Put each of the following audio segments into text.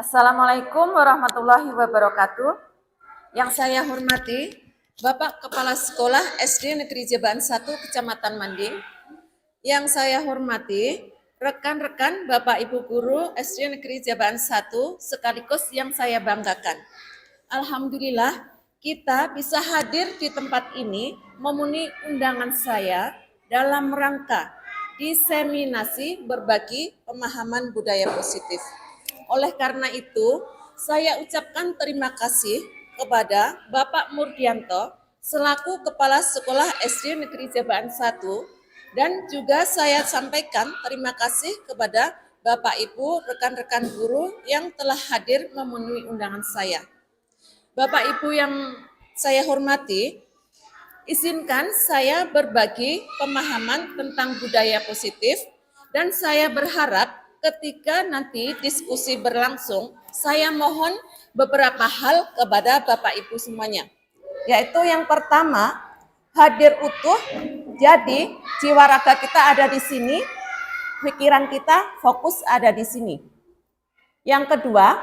Assalamualaikum warahmatullahi wabarakatuh. Yang saya hormati Bapak Kepala Sekolah SD Negeri Jabaan 1 Kecamatan Manding. Yang saya hormati rekan-rekan Bapak Ibu Guru SD Negeri Jabaan 1 sekaligus yang saya banggakan. Alhamdulillah kita bisa hadir di tempat ini memenuhi undangan saya dalam rangka diseminasi berbagi pemahaman budaya positif. Oleh karena itu, saya ucapkan terima kasih kepada Bapak Murdianto selaku Kepala Sekolah SD Negeri Jabaan 1 dan juga saya sampaikan terima kasih kepada Bapak Ibu rekan-rekan guru yang telah hadir memenuhi undangan saya. Bapak Ibu yang saya hormati, izinkan saya berbagi pemahaman tentang budaya positif dan saya berharap ketika nanti diskusi berlangsung, saya mohon beberapa hal kepada Bapak Ibu semuanya. Yaitu yang pertama, hadir utuh, jadi jiwa raga kita ada di sini, pikiran kita fokus ada di sini. Yang kedua,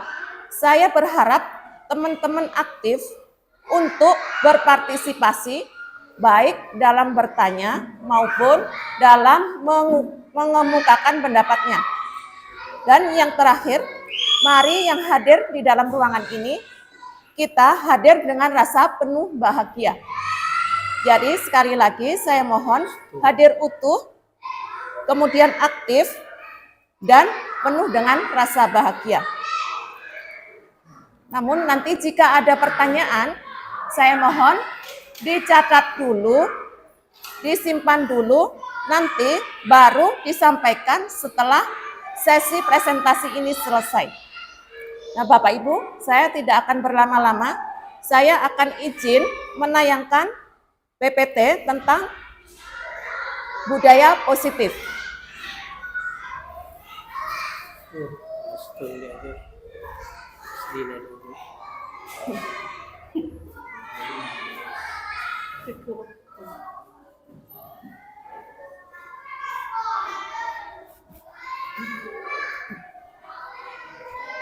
saya berharap teman-teman aktif untuk berpartisipasi baik dalam bertanya maupun dalam mengemukakan pendapatnya. Dan yang terakhir, mari yang hadir di dalam ruangan ini, kita hadir dengan rasa penuh bahagia. Jadi sekali lagi saya mohon hadir utuh, kemudian aktif, dan penuh dengan rasa bahagia. Namun nanti jika ada pertanyaan, saya mohon dicatat dulu, disimpan dulu, nanti baru disampaikan setelah sesi presentasi ini selesai. Nah Bapak Ibu, saya tidak akan berlama-lama, saya akan izin menayangkan PPT tentang budaya positif.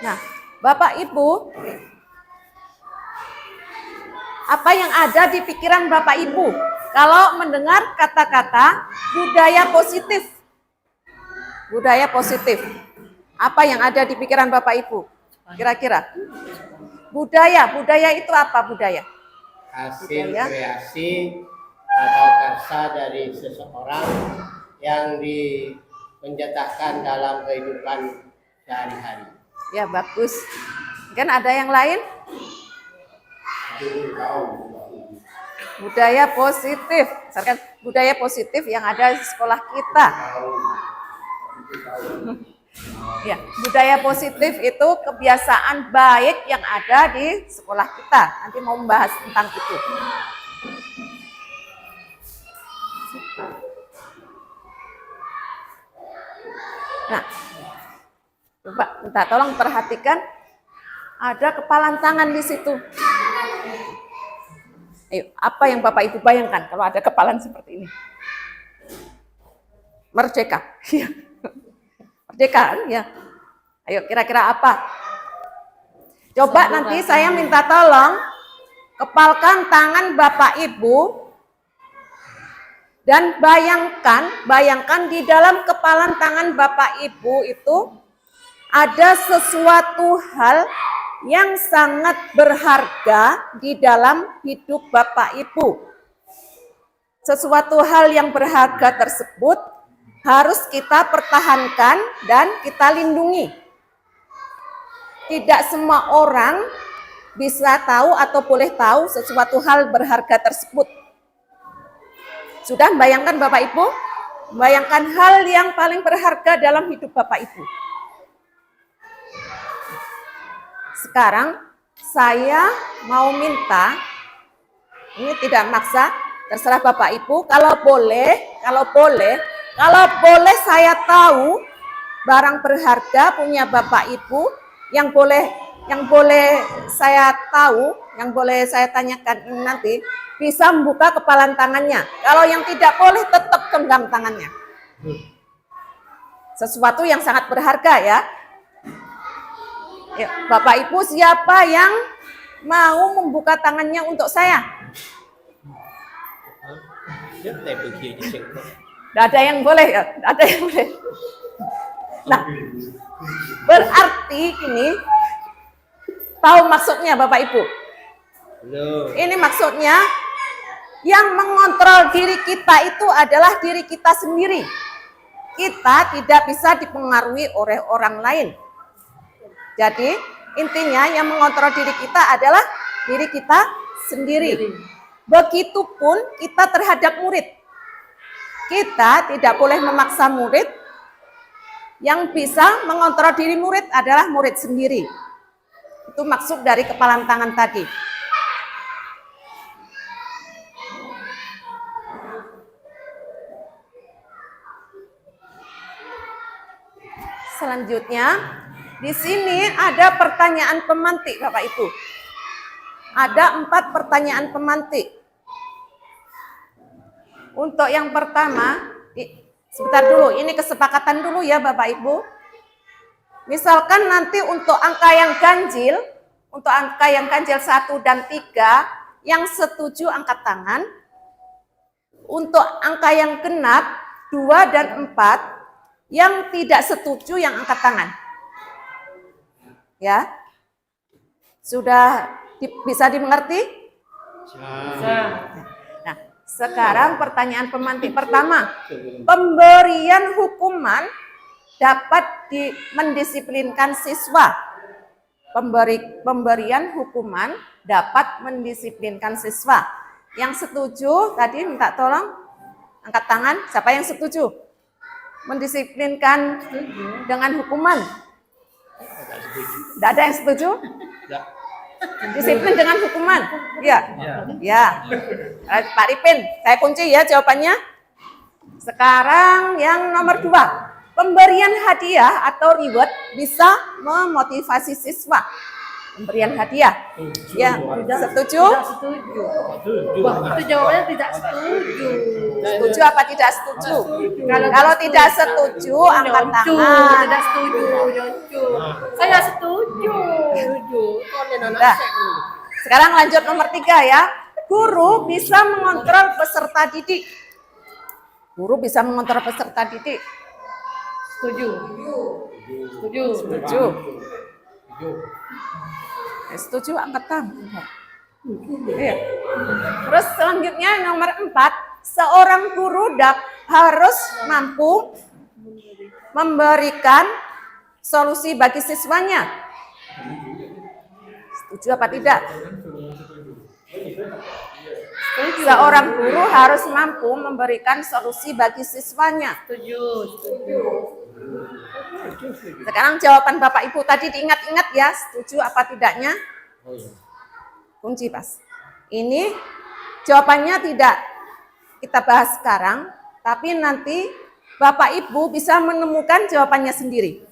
Nah, Bapak Ibu, apa yang ada di pikiran Bapak Ibu kalau mendengar kata-kata budaya positif? Budaya positif. Apa yang ada di pikiran Bapak Ibu? Kira-kira. Budaya itu apa budaya? Hasil kreasi atau karsa dari seseorang yang dipenjatakan dalam kehidupan sehari-hari. Ya bagus. Kan ada yang lain? Budaya positif. Misalkan budaya positif yang ada di sekolah kita. Ya, budaya positif itu kebiasaan baik yang ada di sekolah kita. Nanti mau membahas tentang itu. Nah, coba minta tolong perhatikan, ada kepalan tangan di situ. Ayo, apa yang Bapak Ibu bayangkan kalau ada kepalan seperti ini? Merdeka. Merdeka, ya. Ayo, kira-kira apa? Coba nanti saya minta tolong kepalkan tangan Bapak Ibu dan bayangkan di dalam kepalan tangan Bapak Ibu itu ada sesuatu hal yang sangat berharga di dalam hidup Bapak Ibu. Sesuatu hal yang berharga tersebut harus kita pertahankan dan kita lindungi. Tidak semua orang bisa tahu atau boleh tahu sesuatu hal berharga tersebut. Sudah bayangkan Bapak Ibu? Bayangkan hal yang paling berharga dalam hidup Bapak Ibu. Sekarang saya mau minta, ini tidak maksa, terserah Bapak Ibu, kalau boleh saya tahu barang berharga punya Bapak Ibu yang boleh saya tahu, yang boleh saya tanyakan nanti, bisa membuka kepalan tangannya. Kalau yang tidak boleh tetap genggam tangannya. Sesuatu yang sangat berharga ya. Ya, Bapak Ibu, siapa yang mau membuka tangannya untuk saya? Tidak ada yang boleh ya, tidak ada yang boleh. Nah, berarti ini tahu maksudnya Bapak Ibu? Ini maksudnya yang mengontrol diri kita itu adalah diri kita sendiri. Kita tidak bisa dipengaruhi oleh orang lain. Jadi intinya yang mengontrol diri kita adalah diri kita sendiri. Begitupun kita terhadap murid. Kita tidak boleh memaksa murid. Yang bisa mengontrol diri murid adalah murid sendiri. Itu maksud dari kepalan tangan tadi. Selanjutnya, di sini ada pertanyaan pemantik, Bapak Ibu. Ada 4 pertanyaan pemantik. Untuk yang pertama, sebentar dulu, ini kesepakatan dulu ya Bapak Ibu. Misalkan nanti untuk angka yang ganjil, untuk angka yang ganjil 1 dan 3, yang setuju angkat tangan. Untuk angka yang genap 2 dan 4, yang tidak setuju yang angkat tangan. Ya, sudah bisa dimengerti? Nah, sekarang pertanyaan pemantik pertama. Pemberian hukuman dapat mendisiplinkan siswa. Pemberian hukuman dapat mendisiplinkan siswa. Yang setuju tadi minta tolong angkat tangan. Siapa yang setuju? Mendisiplinkan dengan hukuman. Tidak ada yang setuju? Disiplin dengan hukuman? Iya. Ya. Pak Ripin, saya kunci ya jawabannya. Sekarang yang nomor 2. Pemberian hadiah atau reward bisa memotivasi siswa. Pemberian hadiah. Ya, setuju? Tidak setuju. Wah, itu jawabannya tidak setuju. Setuju apa tidak setuju? Kalau tidak setuju, angkat tangan. Tidak setuju, nyoncu. Saya setuju. Nah, sekarang lanjut nomor 3 ya. Guru bisa mengontrol peserta didik. Guru bisa mengontrol peserta didik. Setuju. Setuju. Setuju. Setuju angkat tangan. Iya. Terus selanjutnya nomor 4, seorang guru harus mampu memberikan solusi bagi siswanya. Setuju apa tidak? Seorang guru harus mampu memberikan solusi bagi siswanya. Setuju. Sekarang jawaban Bapak Ibu tadi diingat-ingat ya, setuju apa tidaknya? Kunci pas. Ini jawabannya tidak kita bahas sekarang, tapi nanti Bapak Ibu bisa menemukan jawabannya sendiri.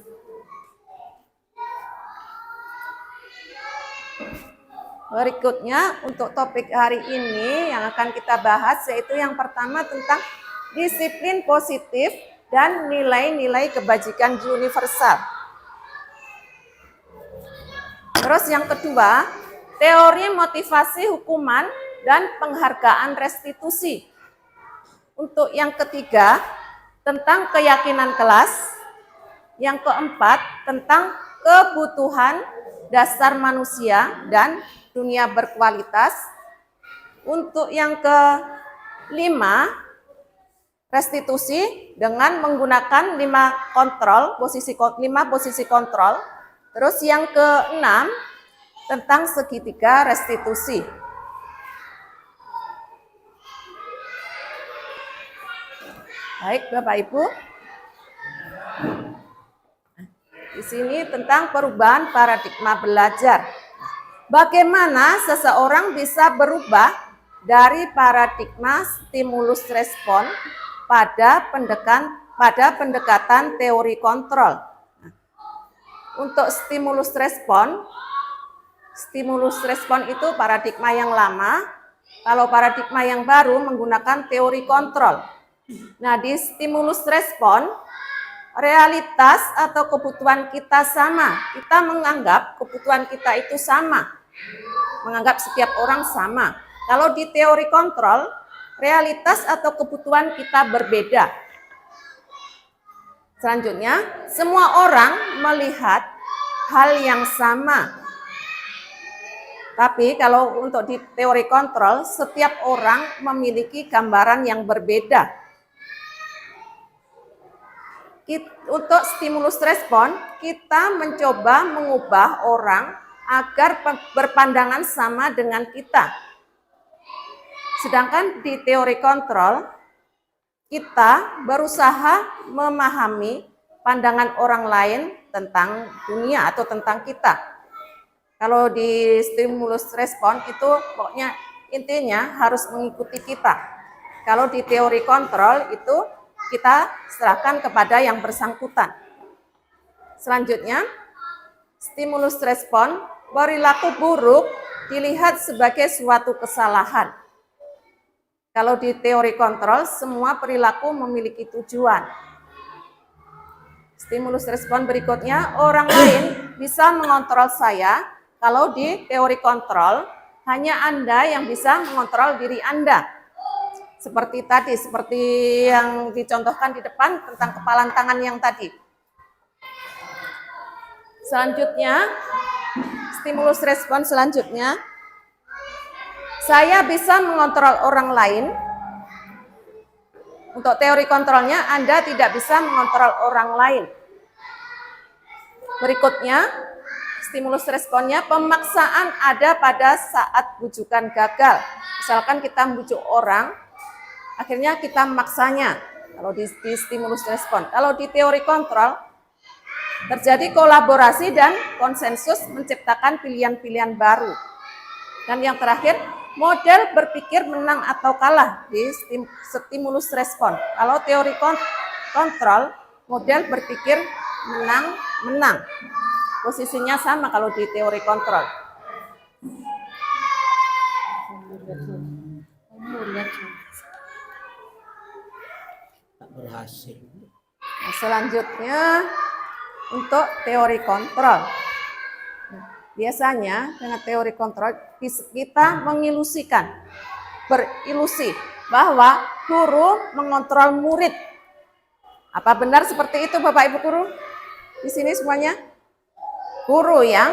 Berikutnya untuk topik hari ini yang akan kita bahas yaitu yang pertama tentang disiplin positif dan nilai-nilai kebajikan universal. Terus yang kedua, teori motivasi hukuman dan penghargaan restitusi. Untuk yang ketiga, tentang keyakinan kelas. Yang keempat, tentang kebutuhan dasar manusia dan dunia berkualitas. Untuk yang kelima, restitusi dengan menggunakan 5 posisi kontrol. Terus yang keenam, tentang segitiga restitusi. Baik, Bapak Ibu. Di sini tentang perubahan paradigma belajar. Bagaimana seseorang bisa berubah dari paradigma stimulus respon pada pendekatan teori kontrol. Untuk stimulus respon itu paradigma yang lama. Kalau paradigma yang baru menggunakan teori kontrol. Nah, di stimulus respon realitas atau kebutuhan kita sama. Kita menganggap kebutuhan kita itu sama. Menganggap setiap orang sama. Kalau di teori kontrol, realitas atau kebutuhan kita berbeda. Selanjutnya, semua orang melihat hal yang sama. Tapi kalau untuk di teori kontrol, setiap orang memiliki gambaran yang berbeda. Untuk stimulus respon, kita mencoba mengubah orang agar berpandangan sama dengan kita. Sedangkan di teori kontrol, kita berusaha memahami pandangan orang lain tentang dunia atau tentang kita. Kalau di stimulus respon itu pokoknya intinya harus mengikuti kita. Kalau di teori kontrol itu kita serahkan kepada yang bersangkutan. Selanjutnya, stimulus respon, perilaku buruk dilihat sebagai suatu kesalahan. Kalau di teori kontrol, semua perilaku memiliki tujuan. Stimulus respon berikutnya, orang lain bisa mengontrol saya. Kalau di teori kontrol, hanya Anda yang bisa mengontrol diri Anda. Seperti tadi, seperti yang dicontohkan di depan tentang kepalan tangan yang tadi. Selanjutnya, stimulus respon selanjutnya, saya bisa mengontrol orang lain. Untuk teori kontrolnya, Anda tidak bisa mengontrol orang lain. Berikutnya, stimulus responnya, pemaksaan ada pada saat bujukan gagal. Misalkan kita membujuk orang, akhirnya kita memaksanya. Kalau di stimulus respon. Kalau di teori kontrol, terjadi kolaborasi dan konsensus menciptakan pilihan-pilihan baru. Dan yang terakhir, model berpikir menang atau kalah di stimulus respon. Kalau teori kontrol, model berpikir menang. Posisinya sama kalau di teori kontrol. Tak berhasil. Nah, selanjutnya untuk teori kontrol. Biasanya dengan teori kontrol kita mengilusikan, berilusi bahwa guru mengontrol murid. Apa benar seperti itu Bapak Ibu guru? Di sini semuanya guru yang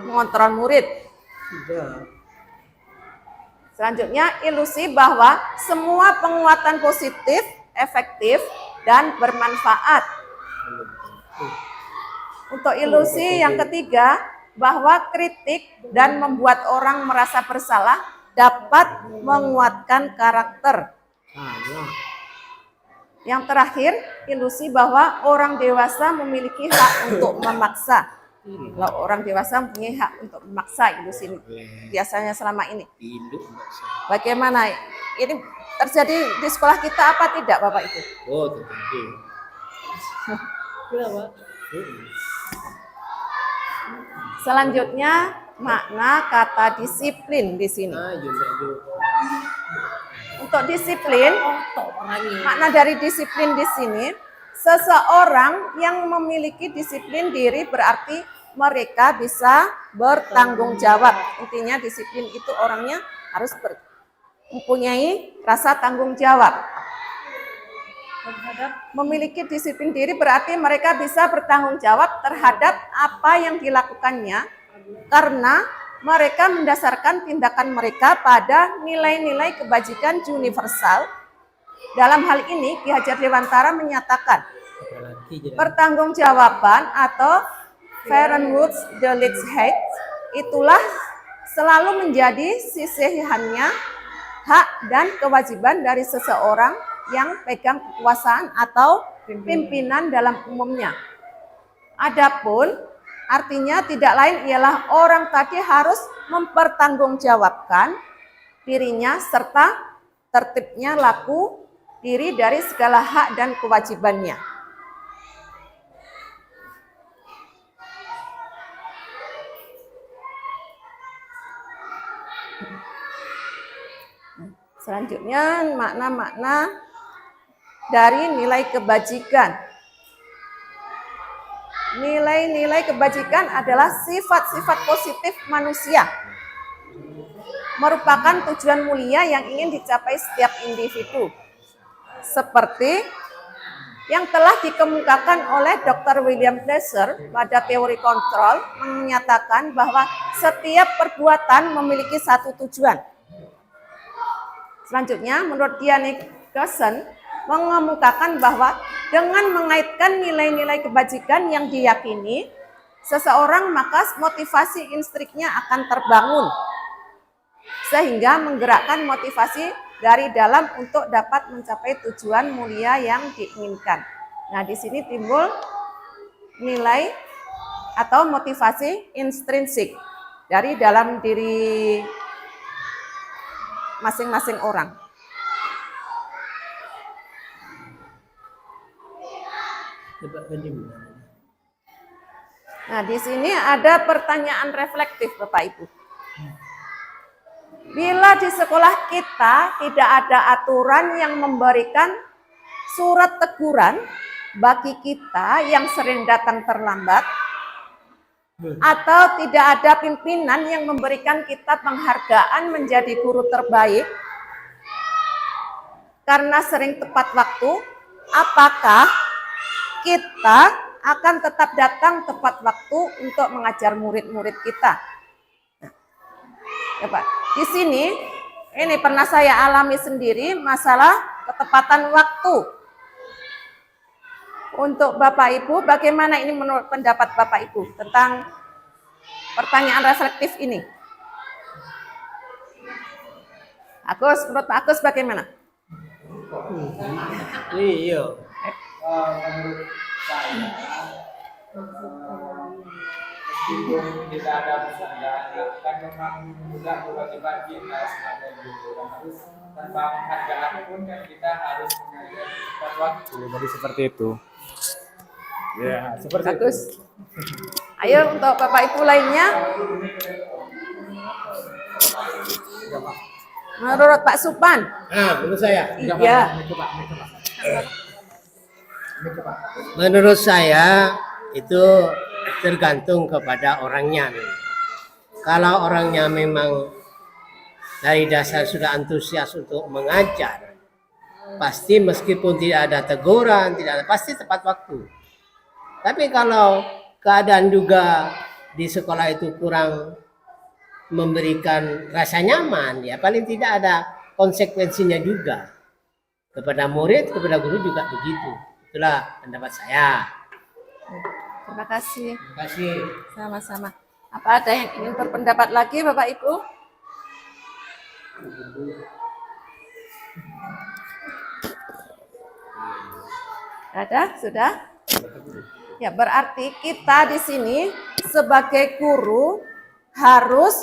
mengontrol murid. Selanjutnya ilusi bahwa semua penguatan positif, efektif, dan bermanfaat. Untuk ilusi yang ketiga, bahwa kritik dan membuat orang merasa bersalah dapat menguatkan karakter. Yang terakhir, ilusi bahwa orang dewasa memiliki hak untuk memaksa. Kalau orang dewasa mempunyai hak untuk memaksa, ilusi biasanya selama ini. Bagaimana? Ini terjadi di sekolah kita apa tidak Bapak Ibu? Oh, terjadi. Selanjutnya makna kata disiplin di sini. Untuk disiplin, makna dari disiplin di sini, seseorang yang memiliki disiplin diri berarti mereka bisa bertanggung jawab. Intinya disiplin itu orangnya harus mempunyai rasa tanggung jawab. Memiliki disiplin diri berarti mereka bisa bertanggung jawab terhadap apa yang dilakukannya karena mereka mendasarkan tindakan mereka pada nilai-nilai kebajikan universal. Dalam hal ini Ki Hajar Dewantara menyatakan pertanggungjawaban atau Fahrenheit Delichtsheit itulah selalu menjadi sisihannya hak dan kewajiban dari seseorang yang pegang kekuasaan atau pimpinan dalam umumnya. Adapun artinya tidak lain ialah orang tadi harus mempertanggungjawabkan dirinya serta tertibnya laku diri dari segala hak dan kewajibannya. Selanjutnya makna-makna dari nilai kebajikan. nilai-nilai kebajikan adalah sifat-sifat positif manusia. Merupakan tujuan mulia yang ingin dicapai setiap individu. Seperti yang telah dikemukakan oleh Dr. William Glasser pada teori kontrol menyatakan bahwa setiap perbuatan memiliki satu tujuan. Selanjutnya, menurut Diane Carson mengemukakan bahwa dengan mengaitkan nilai-nilai kebajikan yang diyakini seseorang, maka motivasi intrinsiknya akan terbangun sehingga menggerakkan motivasi dari dalam untuk dapat mencapai tujuan mulia yang diinginkan. Nah, di sini timbul nilai atau motivasi intrinsik dari dalam diri masing-masing orang. Nah, di sini ada pertanyaan reflektif, Bapak Ibu. Bila di sekolah kita tidak ada aturan yang memberikan surat teguran bagi kita yang sering datang terlambat, atau tidak ada pimpinan yang memberikan kita penghargaan menjadi guru terbaik karena sering tepat waktu, apakah kita akan tetap datang tepat waktu untuk mengajar murid-murid kita? Ya, Pak. Di sini, ini pernah saya alami sendiri masalah ketepatan waktu. Untuk Bapak Ibu, bagaimana ini menurut pendapat Bapak Ibu tentang pertanyaan reflektif ini? Agus, menurut Pak Agus bagaimana? Iya. Menurut saya, meskipun kita ada pekerjaan, kan memang juga kewajiban kita sebagai guru dan harus tanpa penghargaan pun kan kita harus mengajar tepat waktu. Jadi seperti itu. Ya, seperti Bagus. itu. Ayo untuk Bapak Ibu lainnya. Menurut Pak Supan. Menurut saya. Iya. Menurut saya itu tergantung kepada orangnya. Kalau orangnya memang dari dasar sudah antusias untuk mengajar, pasti meskipun tidak ada teguran, tidak ada, pasti tepat waktu. Tapi kalau keadaan juga di sekolah itu kurang memberikan rasa nyaman, ya paling tidak ada konsekuensinya juga. Kepada murid, kepada guru juga begitu. Itulah pendapat saya. Terima kasih. Terima kasih. Sama-sama. Apa ada yang ingin berpendapat lagi Bapak Ibu? Ada? Sudah? Ya, berarti kita di sini sebagai guru harus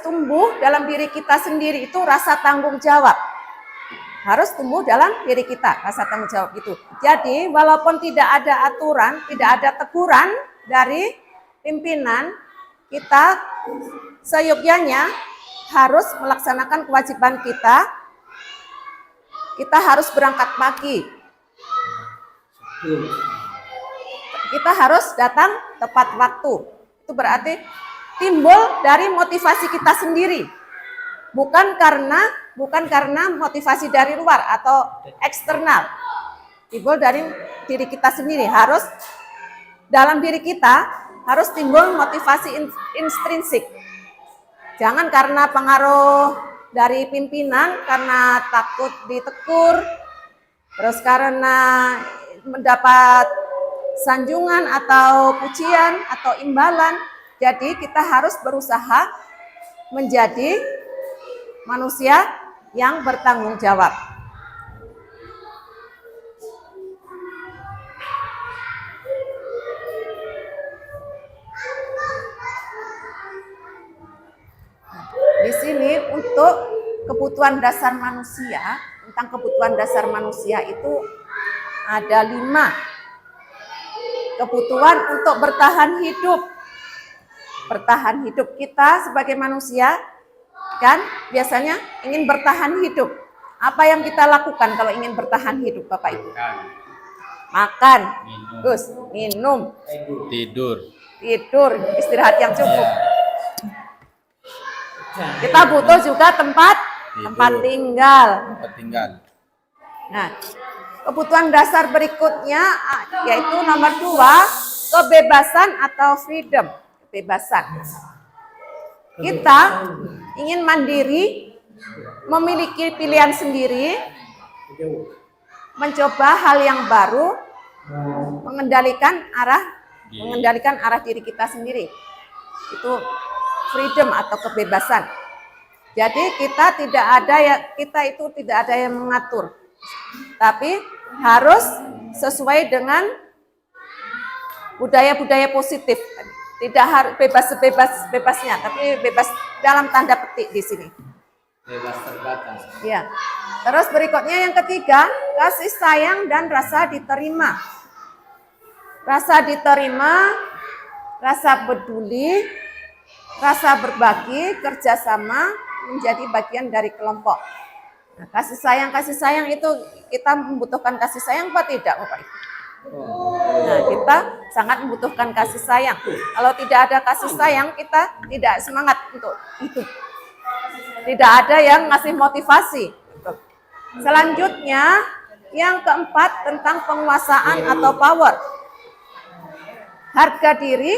tumbuh dalam diri kita sendiri itu rasa tanggung jawab. Harus tumbuh dalam diri kita, rasa tanggung jawab itu. Jadi, walaupun tidak ada aturan, tidak ada teguran dari pimpinan, kita seyogyanya harus melaksanakan kewajiban kita. Kita harus berangkat pagi. Kita harus datang tepat waktu. Itu berarti timbul dari motivasi kita sendiri. Bukan karena motivasi dari luar atau eksternal. Timbul dari diri kita sendiri. Harus dalam diri kita harus timbul motivasi intrinsik. Jangan karena pengaruh dari pimpinan, karena takut ditegur, terus karena mendapat sanjungan atau pujian atau imbalan. Jadi kita harus berusaha menjadi manusia yang bertanggung jawab. Di sini untuk kebutuhan dasar manusia, tentang kebutuhan dasar manusia itu ada 5. Kebutuhan untuk bertahan hidup. Bertahan hidup kita sebagai manusia kan biasanya ingin bertahan hidup. Apa yang kita lakukan kalau ingin bertahan hidup, Bapak Ibu? makan, terus minum, tidur. tidur, istirahat yang cukup. Kita butuh juga tempat tinggal. Tempat tinggal. Nah, kebutuhan dasar berikutnya yaitu nomor 2, kebebasan atau freedom, kebebasan. Kita ingin mandiri, memiliki pilihan sendiri, mencoba hal yang baru, mengendalikan arah diri kita sendiri. Itu freedom atau kebebasan. Jadi kita itu tidak ada yang mengatur. Tapi harus sesuai dengan budaya-budaya positif. Tidak harus bebas sebebas-bebasnya, tapi bebas dalam tanda petik di sini. Bebas terbatas. Ya. Terus berikutnya yang ketiga, kasih sayang dan rasa diterima. Rasa diterima, rasa peduli, rasa berbagi, kerjasama menjadi bagian dari kelompok. Nah, kasih sayang itu kita membutuhkan kasih sayang apa tidak, Bapak Ibu? Nah, kita sangat membutuhkan kasih sayang. Kalau tidak ada kasih sayang, kita tidak semangat untuk hidup. Tidak ada yang ngasih motivasi. Selanjutnya, yang keempat tentang penguasaan atau power. Harga diri,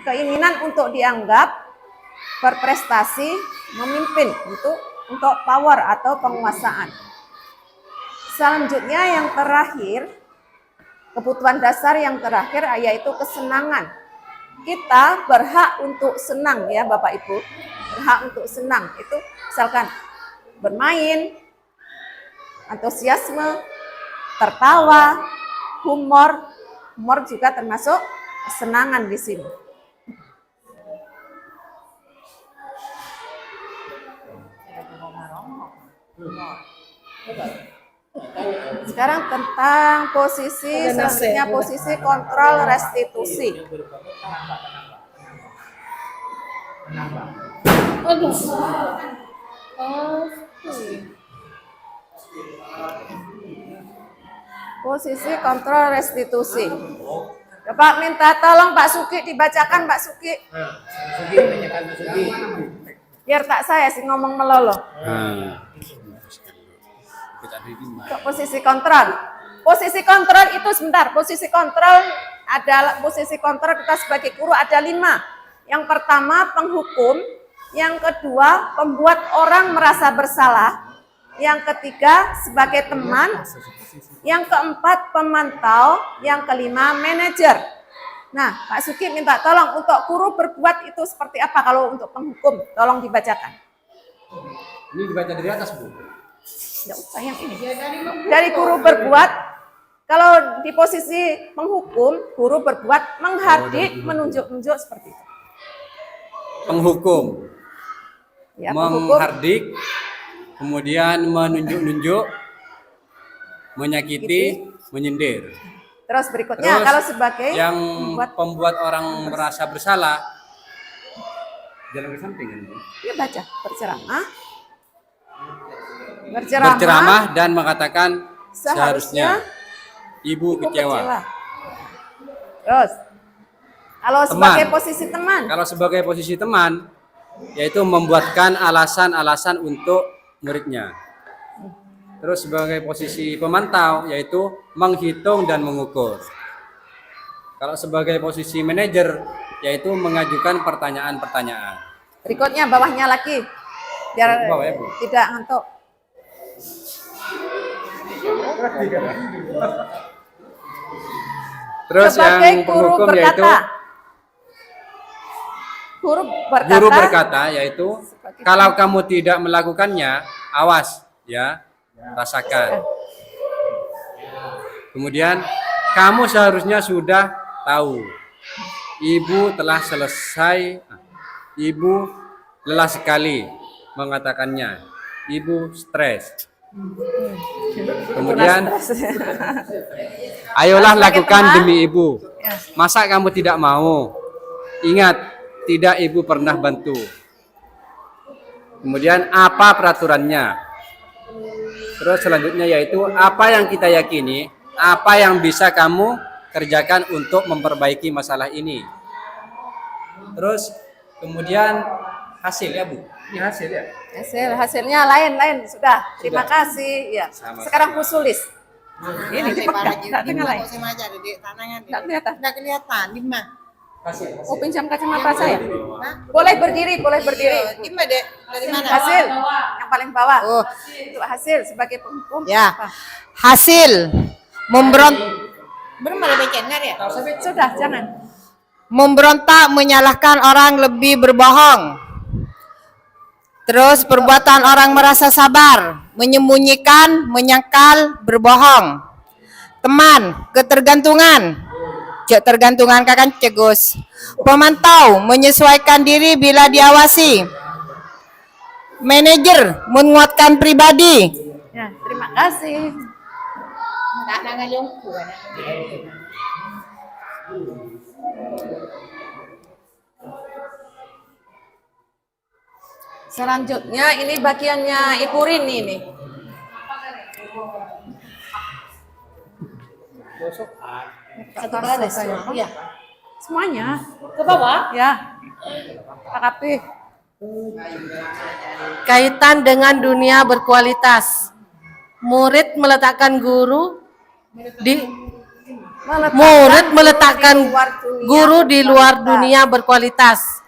keinginan untuk dianggap, berprestasi, memimpin untuk power atau penguasaan. Selanjutnya yang terakhir, kebutuhan dasar yang terakhir yaitu kesenangan. Kita berhak untuk senang ya Bapak Ibu. Berhak untuk senang. Itu misalkan bermain, antusiasme, tertawa, humor. Humor juga termasuk kesenangan di sini. Sekarang tentang posisi, selanjutnya posisi kontrol restitusi. Posisi kontrol restitusi. Bapak minta tolong Pak Suki dibacakan Pak Suki. Sugi, bacakan Pak Sugi. Biar tak saya sih ngomong melolo. Posisi kontrol. Posisi kontrol itu sebentar. Posisi kontrol kita sebagai guru ada 5. Yang pertama penghukum, yang kedua pembuat orang merasa bersalah, yang ketiga sebagai teman, yang keempat pemantau, yang kelima manajer. Nah, Pak Suki minta tolong untuk guru berbuat itu seperti apa kalau untuk penghukum? Tolong dibacakan. Ini dibaca dari atas, Bu. Tidak usah yang ini. Dari guru berbuat, kalau di posisi penghukum, guru berbuat menghardik, menunjuk-nunjuk seperti itu. Penghukum, Ya, penghukum. menghardik, kemudian menunjuk-nunjuk, menyakiti, menyindir. Terus berikutnya Terus kalau sebagai yang pembuat orang merasa bersalah, jalan ke samping kan? ya baca berceramah. Berceramah dan mengatakan seharusnya ibu kecewa. Terus kalau sebagai posisi teman, Kalau sebagai posisi teman, yaitu membuatkan alasan-alasan untuk muridnya. Terus sebagai posisi pemantau, yaitu menghitung dan mengukur. Kalau sebagai posisi manajer, yaitu mengajukan pertanyaan-pertanyaan. berikutnya bawahnya lagi biar Bawah ya, Bu. tidak ngantuk. Terus Sebagai yang penghukum yaitu guru berkata yaitu kalau kamu tidak melakukannya, awas ya, rasakan. Kemudian kamu seharusnya sudah tahu. Ibu telah selesai, ibu lelah sekali mengatakannya. Ibu stres. Kemudian ayolah lakukan demi ibu. Masa kamu tidak mau? Ingat, tidak ibu pernah bantu. Kemudian apa peraturannya? Terus selanjutnya yaitu apa yang kita yakini Apa yang bisa kamu kerjakan untuk memperbaiki masalah ini? Terus kemudian hasil ya Bu. Ini hasil ya. Hasilnya lain sudah. Terima kasih. Ya. Sama-sama. Sekarang fusulis. Ini dipegang. Nggak tengah lain. Nggak kelihatan. Nggak kelihatan, di mana? Hasil. Oh, pinjam kacamata saya. Boleh berdiri. Di mana, Dek? Dari mana? Hasil yang paling bawah. Oh. Itu hasil sebagai penghukum. Ya. Apa? Hasil belum ada bacaannya ya? Sudah, jangan. Memberontak, menyalahkan orang, lebih berbohong. Terus perbuatan orang merasa sabar, menyembunyikan, menyangkal, berbohong. Teman, ketergantungan. Cek tergantungan kan cegus. Pemantau, menyesuaikan diri bila diawasi. Manajer, menguatkan pribadi. Ya, terima kasih. Selanjutnya ini bagiannya Ibu Rini nih. Satu baris. Iya. Semuanya. Ke bawah. Ya. Pak Kapih. Kaitan dengan dunia berkualitas. Murid meletakkan guru di guru di luar dunia berkualitas.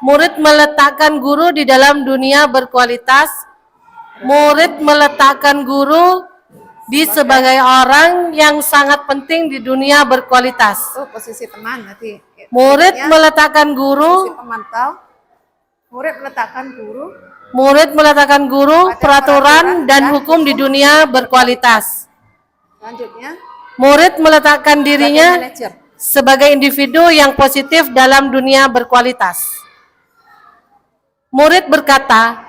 Murid meletakkan guru di dalam dunia berkualitas. Murid meletakkan guru di sebagai orang yang sangat penting di dunia berkualitas. Itu posisi teman nanti. Murid Berikutnya, meletakkan guru, posisi pemantau. Murid meletakkan guru. murid meletakkan guru, peraturan dan hukum di dunia berkualitas. Selanjutnya, Murid meletakkan sebagai dirinya manajer. sebagai individu yang positif dalam dunia berkualitas. Murid berkata,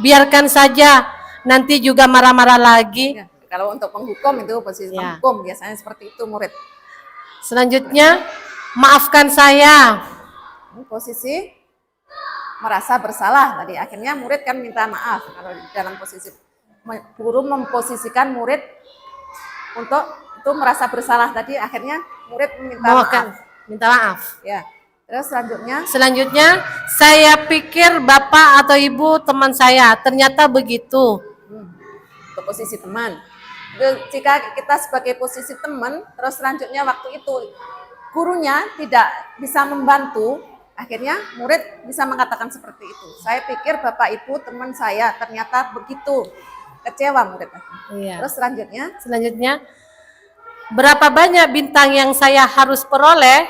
biarkan saja, nanti juga marah-marah lagi. Ya, kalau untuk penghukum itu posisi Ya. penghukum biasanya seperti itu murid. Selanjutnya, maafkan saya. Ini posisi merasa bersalah tadi. Akhirnya murid kan minta maaf kalau dalam posisi guru memposisikan murid untuk itu merasa bersalah tadi. Akhirnya murid meminta maaf. Minta maaf. Ya. Terus selanjutnya Selanjutnya, saya pikir bapak atau ibu teman saya, ternyata begitu. untuk posisi teman. Jika kita sebagai posisi teman, terus selanjutnya waktu itu gurunya tidak bisa membantu, akhirnya murid bisa mengatakan seperti itu. Saya pikir bapak ibu teman saya, ternyata begitu. Kecewa murid. Iya. Terus Selanjutnya, berapa banyak bintang yang saya harus peroleh?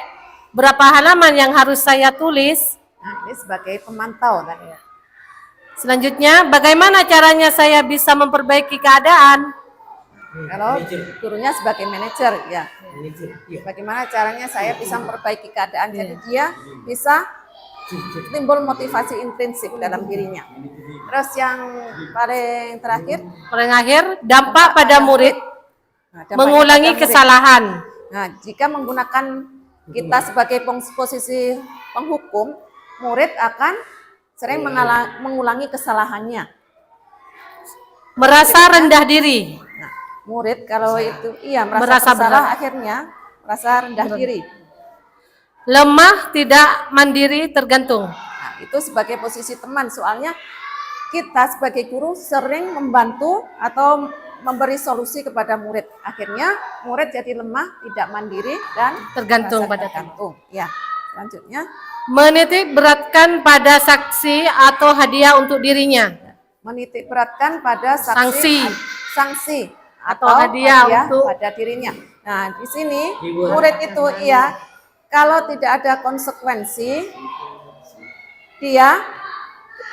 Berapa halaman yang harus saya tulis? nah, ini sebagai pemantau tadi. Selanjutnya, bagaimana caranya saya bisa memperbaiki keadaan? Kalau gurunya sebagai manajer, ya. Bagaimana caranya saya bisa memperbaiki keadaan? Jadi dia bisa timbul motivasi intrinsik dalam dirinya. Terus yang paling terakhir, Paling akhir, dampak pada murid nah, dampaknya mengulangi pada murid. kesalahan. Nah, jika menggunakan kita sebagai posisi penghukum, murid akan sering mengulangi kesalahannya. Merasa rendah diri. Nah, murid kalau itu merasa Merasa bersalah, berat. akhirnya merasa rendah diri. Lemah, tidak mandiri, tergantung. Nah, itu sebagai posisi teman. Soalnya kita sebagai guru sering membantu atau memberi solusi kepada murid. Akhirnya murid jadi lemah, tidak mandiri dan Tergantung merasa pada tergantung. Ya, selanjutnya Menitik beratkan pada saksi atau hadiah untuk dirinya. menitik beratkan pada sanksi Atau hadiah untuk- pada dirinya. Nah, di sini murid itu kalau tidak ada konsekuensi dia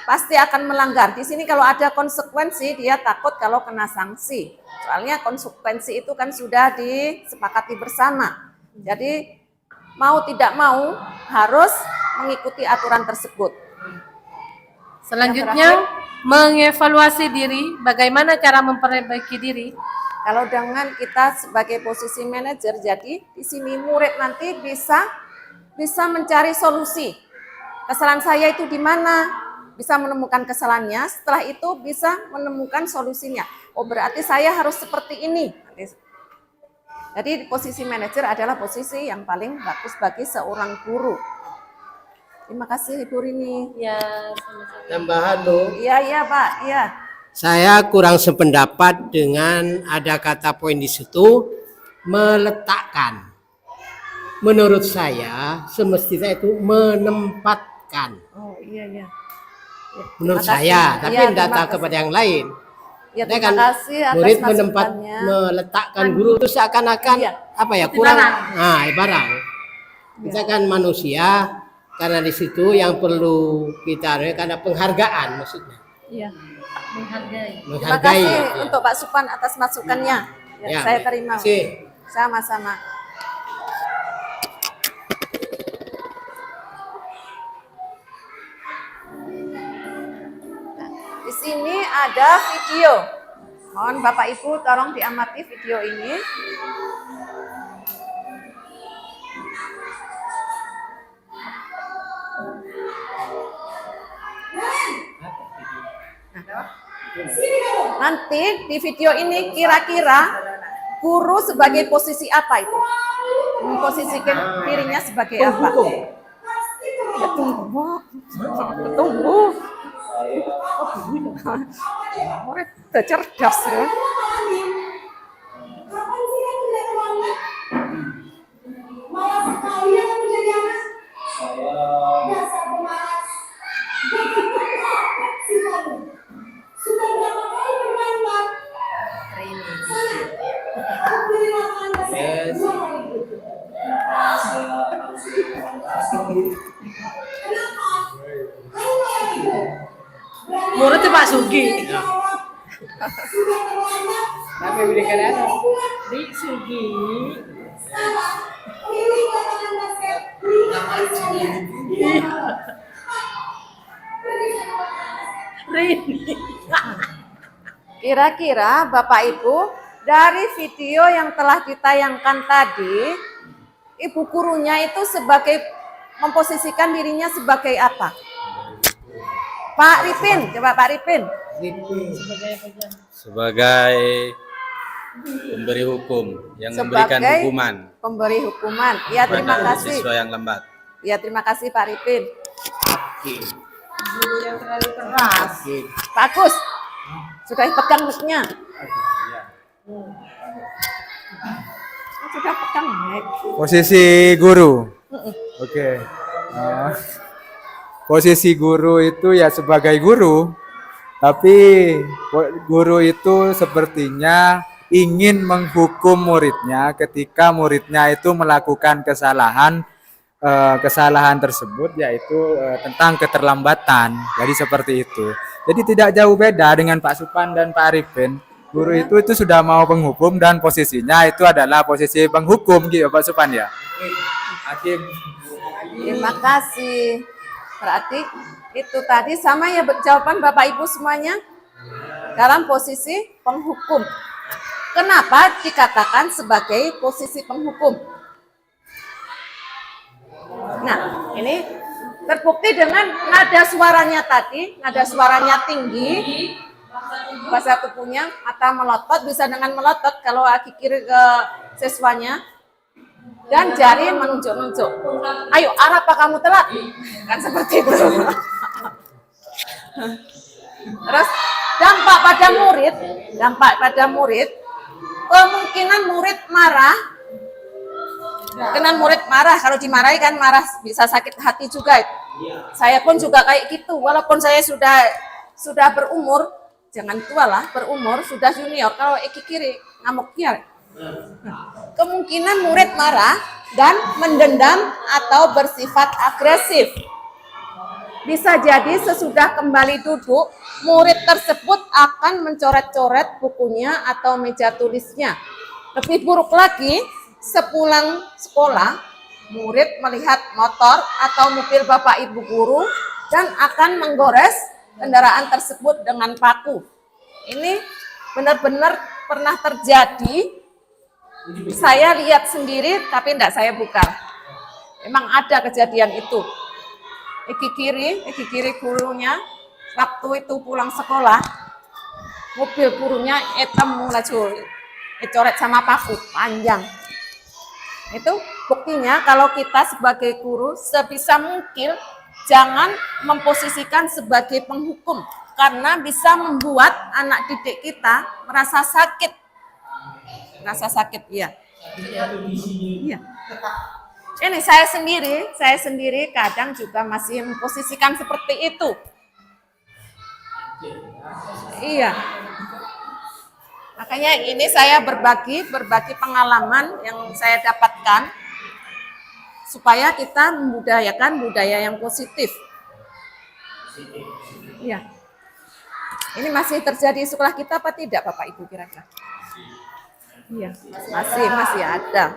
pasti akan melanggar. Di sini kalau ada konsekuensi dia takut kalau kena sanksi. Soalnya konsekuensi itu kan sudah disepakati bersama. Jadi mau tidak mau harus mengikuti aturan tersebut. Selanjutnya, mengevaluasi diri. Bagaimana cara memperbaiki diri? Kalau dengan kita sebagai posisi manajer, jadi di sini murid nanti bisa mencari solusi. Kesalahan saya itu di mana? Bisa menemukan kesalahannya, setelah itu bisa menemukan solusinya. Oh, berarti saya harus seperti ini. Jadi posisi manajer adalah posisi yang paling bagus bagi seorang guru. Terima kasih Ibu Rini. Ya, sama-sama. Tambahan loh. Iya Pak, iya. Saya kurang sependapat dengan ada kata poin di situ meletakkan. Menurut saya semestinya itu menempatkan. Oh iya. Ya, Menurut terima kasih. saya, tapi Iya, tidak terima tahu kasih. kepada yang lain. Ya, Saya terima kan kasih atas murid menempat masukannya. meletakkan guru itu seakan-akan Iya. apa ya kurang barang. Kita kan manusia karena di situ yang perlu kita karena penghargaan maksudnya. Iya, menghargai. Terima Menghargai. kasih ya. untuk Pak Supan atas masukannya. Ya, Ya, saya terima. terima kasih. Sama-sama. Nah, di sini ada video. Mohon Bapak Ibu tolong diamati video ini. Nanti di video ini kira-kira guru sebagai posisi apa itu? Memposisikan dirinya sebagai apa? Ya, tunggu. Tunggu. Murid udah cerdas ya. Malah sekali yang menjadi anak. Dasar pemalas. Si kamu. Sudah berapa kali bermain mat? Sana. Aku beli makanan dasar. 2 kali. Kenapa? Kamu kayak gitu. Muridnya Pak Sugi. Sudah terlambat. Tapi berikan anak. Di Sugi. Sekarang, pilih lapangan basket. Berikan saya. Pergi sana lapangan basket. Rini. Kira-kira Bapak Ibu dari video yang telah ditayangkan tadi, Ibu gurunya itu sebagai memposisikan dirinya sebagai apa? Pak Ripin, coba Pak Ripin. Sebagai pemberi hukum yang memberikan Sebagai hukuman pemberi hukuman. Ya, terima pada kasih. siswa yang lambat. Ya, terima kasih Pak Ripin. Guru yang terlalu keras. Bagus. Sudah pegang mic-nya. Sudah pegang mic. Posisi guru. Oke. Posisi guru itu ya sebagai guru, tapi guru itu sepertinya ingin menghukum muridnya ketika muridnya itu melakukan kesalahan tersebut yaitu tentang keterlambatan. Jadi seperti itu. Jadi tidak jauh beda dengan Pak Supan dan Pak Arifin. Guru itu sudah mau menghukum dan posisinya itu adalah posisi penghukum gitu Pak Supan ya. Hakim. Terima kasih. Berarti itu tadi sama ya jawaban Bapak Ibu semuanya dalam posisi penghukum. Kenapa dikatakan sebagai posisi penghukum? Nah, ini terbukti dengan nada suaranya tadi, nada suaranya tinggi, bahasa tubuhnya, mata melotot, bisa dengan melotot kalau kaki kiri ke siswanya, dan jari menunjuk-nunjuk. Ayo, arah apa kamu telat? Kan seperti itu. Terus dampak pada murid, kemungkinan murid marah. Kemungkinan murid marah, kalau dimarahi kan marah bisa sakit hati juga. Saya pun juga kayak gitu, walaupun saya sudah berumur, jangan tua lah, berumur, sudah junior, kalau iki kiri ngamuknya. Kemungkinan murid marah dan mendendam atau bersifat agresif. Bisa jadi sesudah kembali duduk, murid tersebut akan mencoret-coret bukunya atau meja tulisnya. Lebih buruk lagi, sepulang sekolah, murid melihat motor atau mobil bapak ibu guru dan akan menggores kendaraan tersebut dengan paku. Ini benar-benar pernah terjadi. Saya lihat sendiri, tapi tidak saya buka. Memang ada kejadian itu. Iki kiri gurunya, waktu itu pulang sekolah, mobil gurunya hitam laju, coret sama paku, panjang. Itu buktinya kalau kita sebagai guru sebisa mungkin jangan memposisikan sebagai penghukum karena bisa membuat anak didik kita merasa sakit. Merasa sakit, iya. Iya. Ini saya sendiri kadang juga masih memposisikan seperti itu. Iya. Makanya ini saya berbagi pengalaman yang saya dapatkan supaya kita membudayakan budaya yang positif. Iya. Ini masih terjadi di sekolah kita apa tidak, Bapak Ibu kira-kira? Iya, masih ada.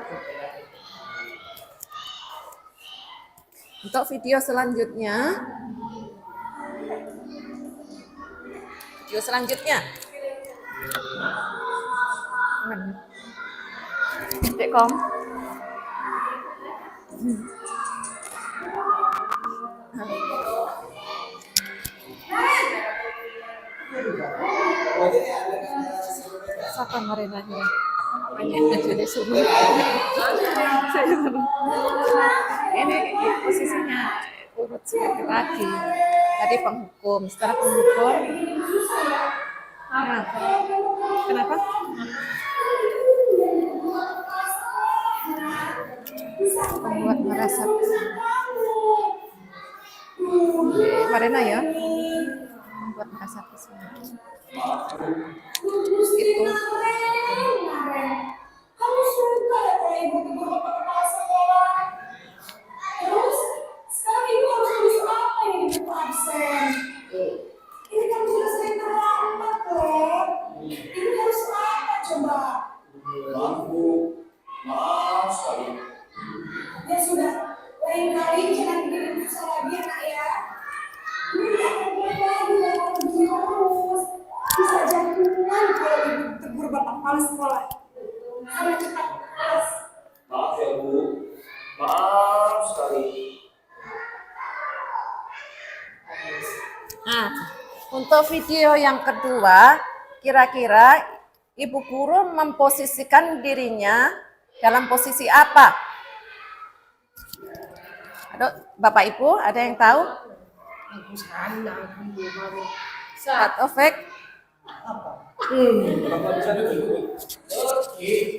Untuk video selanjutnya. Dek Kom. Siapa Marinanya? Banyak jadi suruh. Ini posisinya urut seperti tadi. Tadi penghukum, setelah penghukum. Nah, kenapa? Membuat merasa Marina ya, membuat merasa kesal. Itu. Kamu suka ada ibu guru kepala sekolah. Terus sekarang ibu harus tulis apa ini di buku absen? Ini kan sudah sering terlambat loh. Ibu harus apa coba? Maaf sekali. Ya sudah, lain kali jangan bikin susah lagi ya nak ya. Ini tidak akan boleh lagi dalam begini terus. Bisa jantungan kalau ibu tegur bapak kepala sekolah. Sama cepat kelas. Maaf ya Bu, maaf sekali. Nah, untuk video yang kedua, kira-kira ibu guru memposisikan dirinya dalam posisi apa? Aduh, Bapak Ibu, ada yang tahu? Saat Taufik?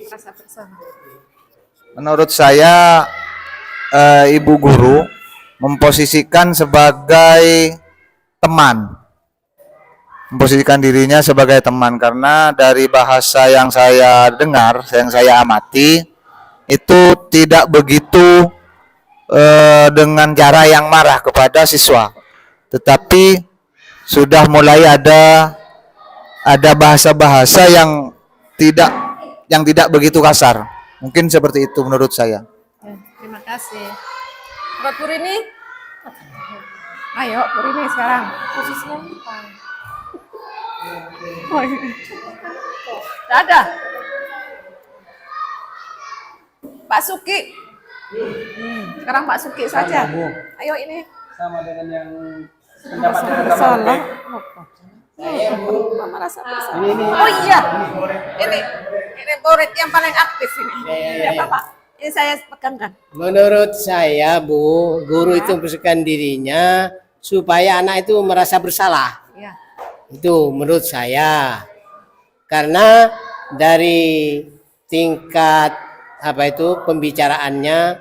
Rasa bersama. Menurut saya, ibu guru memposisikan sebagai teman, memposisikan dirinya sebagai teman karena dari bahasa yang saya dengar, yang saya amati, itu tidak begitu dengan cara yang marah kepada siswa, tetapi sudah mulai ada bahasa-bahasa yang tidak begitu kasar. Mungkin seperti itu menurut saya. Ya, terima kasih. Buat Purini? Ayo, Purini sekarang. Posisinya apa? Oh, iya. Tidak ada. Pak Suki. Sekarang Pak Suki saja. Ayo ini. Sama dengan yang pendapat dengan Salah. Mama rasa bersalah. Oh iya. Ini murid yang paling aktif ini. Ya, Bapak. Ini saya pegangkan. Menurut saya, Bu, guru itu memposisikan dirinya supaya anak itu merasa bersalah. Ya. Itu menurut saya. Karena dari tingkat pembicaraannya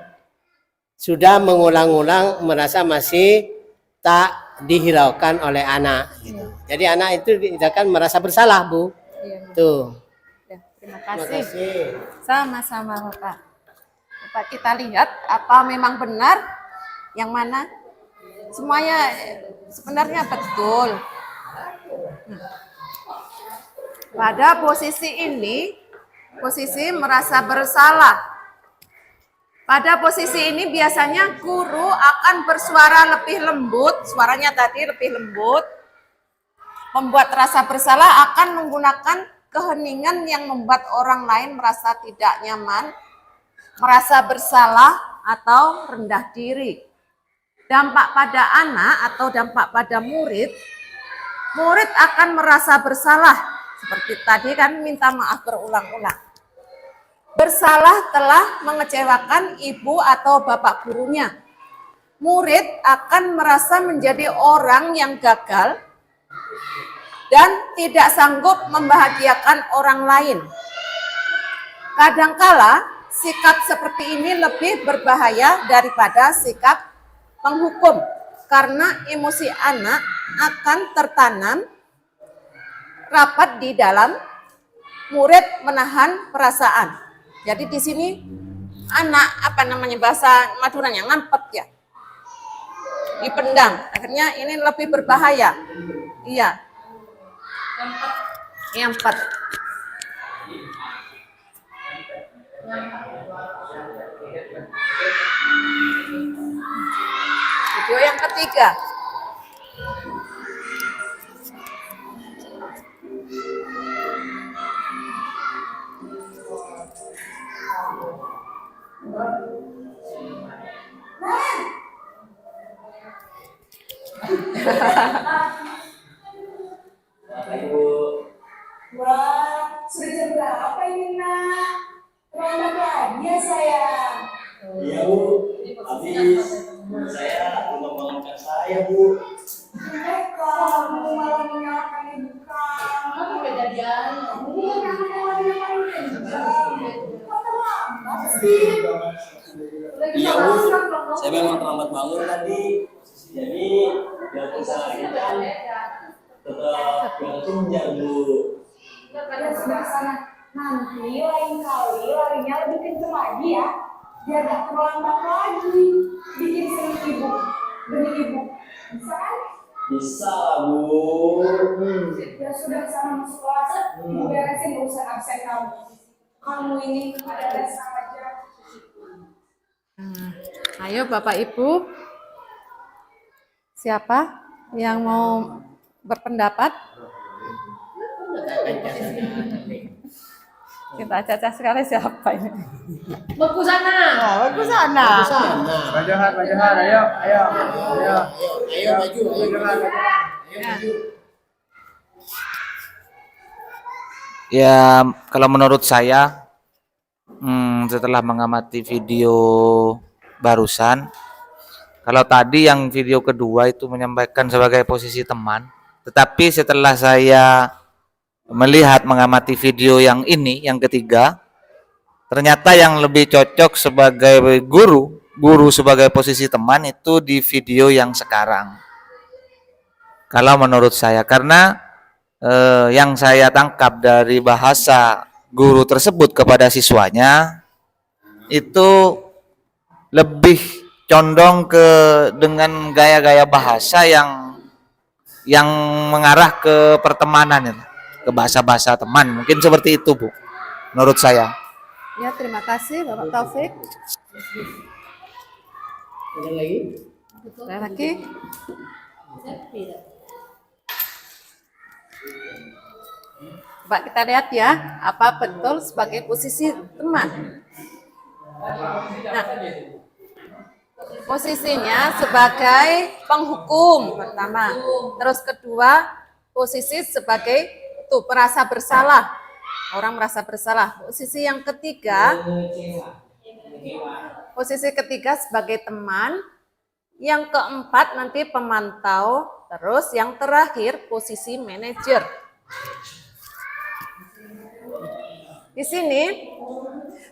sudah mengulang-ulang merasa masih tak dihiraukan oleh anak gitu. Jadi anak itu akan merasa bersalah, Bu. Iya. Tuh. Ya, terima kasih. Sama-sama, Bapak. Bapak, kita lihat apa memang benar, yang mana semuanya sebenarnya betul. Pada posisi ini, posisi merasa bersalah. Pada posisi ini biasanya guru akan bersuara lebih lembut, suaranya tadi lebih lembut. Membuat rasa bersalah akan menggunakan keheningan yang membuat orang lain merasa tidak nyaman, merasa bersalah atau rendah diri. Dampak pada anak atau dampak pada murid, murid akan merasa bersalah. Seperti tadi kan minta maaf berulang-ulang. bersalah telah mengecewakan ibu atau bapak gurunya. Murid akan merasa menjadi orang yang gagal dan tidak sanggup membahagiakan orang lain. Kadangkala sikap seperti ini lebih berbahaya daripada sikap penghukum karena emosi anak akan tertanam rapat di dalam murid menahan perasaan. Jadi di sini anak bahasa Maduranya ngampet ya, dipendam. Akhirnya ini lebih berbahaya. Iya. Ngampet. Video yang ketiga. Wah, sudah jam berapa ini, Nak? Terlambat lagi ya, sayang. Iya Bu, habis saya belum bangunkan saya Bu. Kamu malah menyalahkan ibu kamu. Apa kejadian? Iya, kamu malah menyalahkan ibu kamu. Kok terlambat sih? Iya Bu, saya memang terlambat bangun tadi. Jadi biarpun saya kencang, tetap tunjar Bu. Ya sudah sana. Nanti lain kali larinya lebih kenceng lagi ya. Biar gak terlambat lagi. Bikin seneng ibu. Demi ibu. Bisa kan? Bisa lah Bu. Ya sudah sana masuk kelas. Mau beresin urusan absen kamu. Kamu ini ada aja. Ayo Bapak Ibu, siapa yang mau berpendapat? Kita caca sekali siapa ini? Mau sana. Oh, ke sana. Pak Johar, ayo. Ayo maju, ayo. Ya, kalau menurut saya, setelah mengamati video barusan, kalau tadi yang video kedua itu menyampaikan sebagai posisi teman, tetapi setelah saya melihat mengamati video yang ini, yang ketiga, ternyata yang lebih cocok sebagai guru sebagai posisi teman itu di video yang sekarang. Kalau menurut saya, karena yang saya tangkap dari bahasa guru tersebut kepada siswanya itu lebih condong dengan gaya-gaya bahasa yang mengarah ke pertemanan, ke bahasa-bahasa teman. Mungkin seperti itu, Bu, menurut saya. Ya, terima kasih Bapak Taufik. Ada lagi? Ada lagi? Coba kita lihat ya, apa betul sebagai posisi teman. Nah, posisinya sebagai penghukum pertama, terus kedua posisi sebagai merasa bersalah, orang merasa bersalah. Posisi ketiga sebagai teman, yang keempat nanti pemantau, terus yang terakhir posisi manajer. Di sini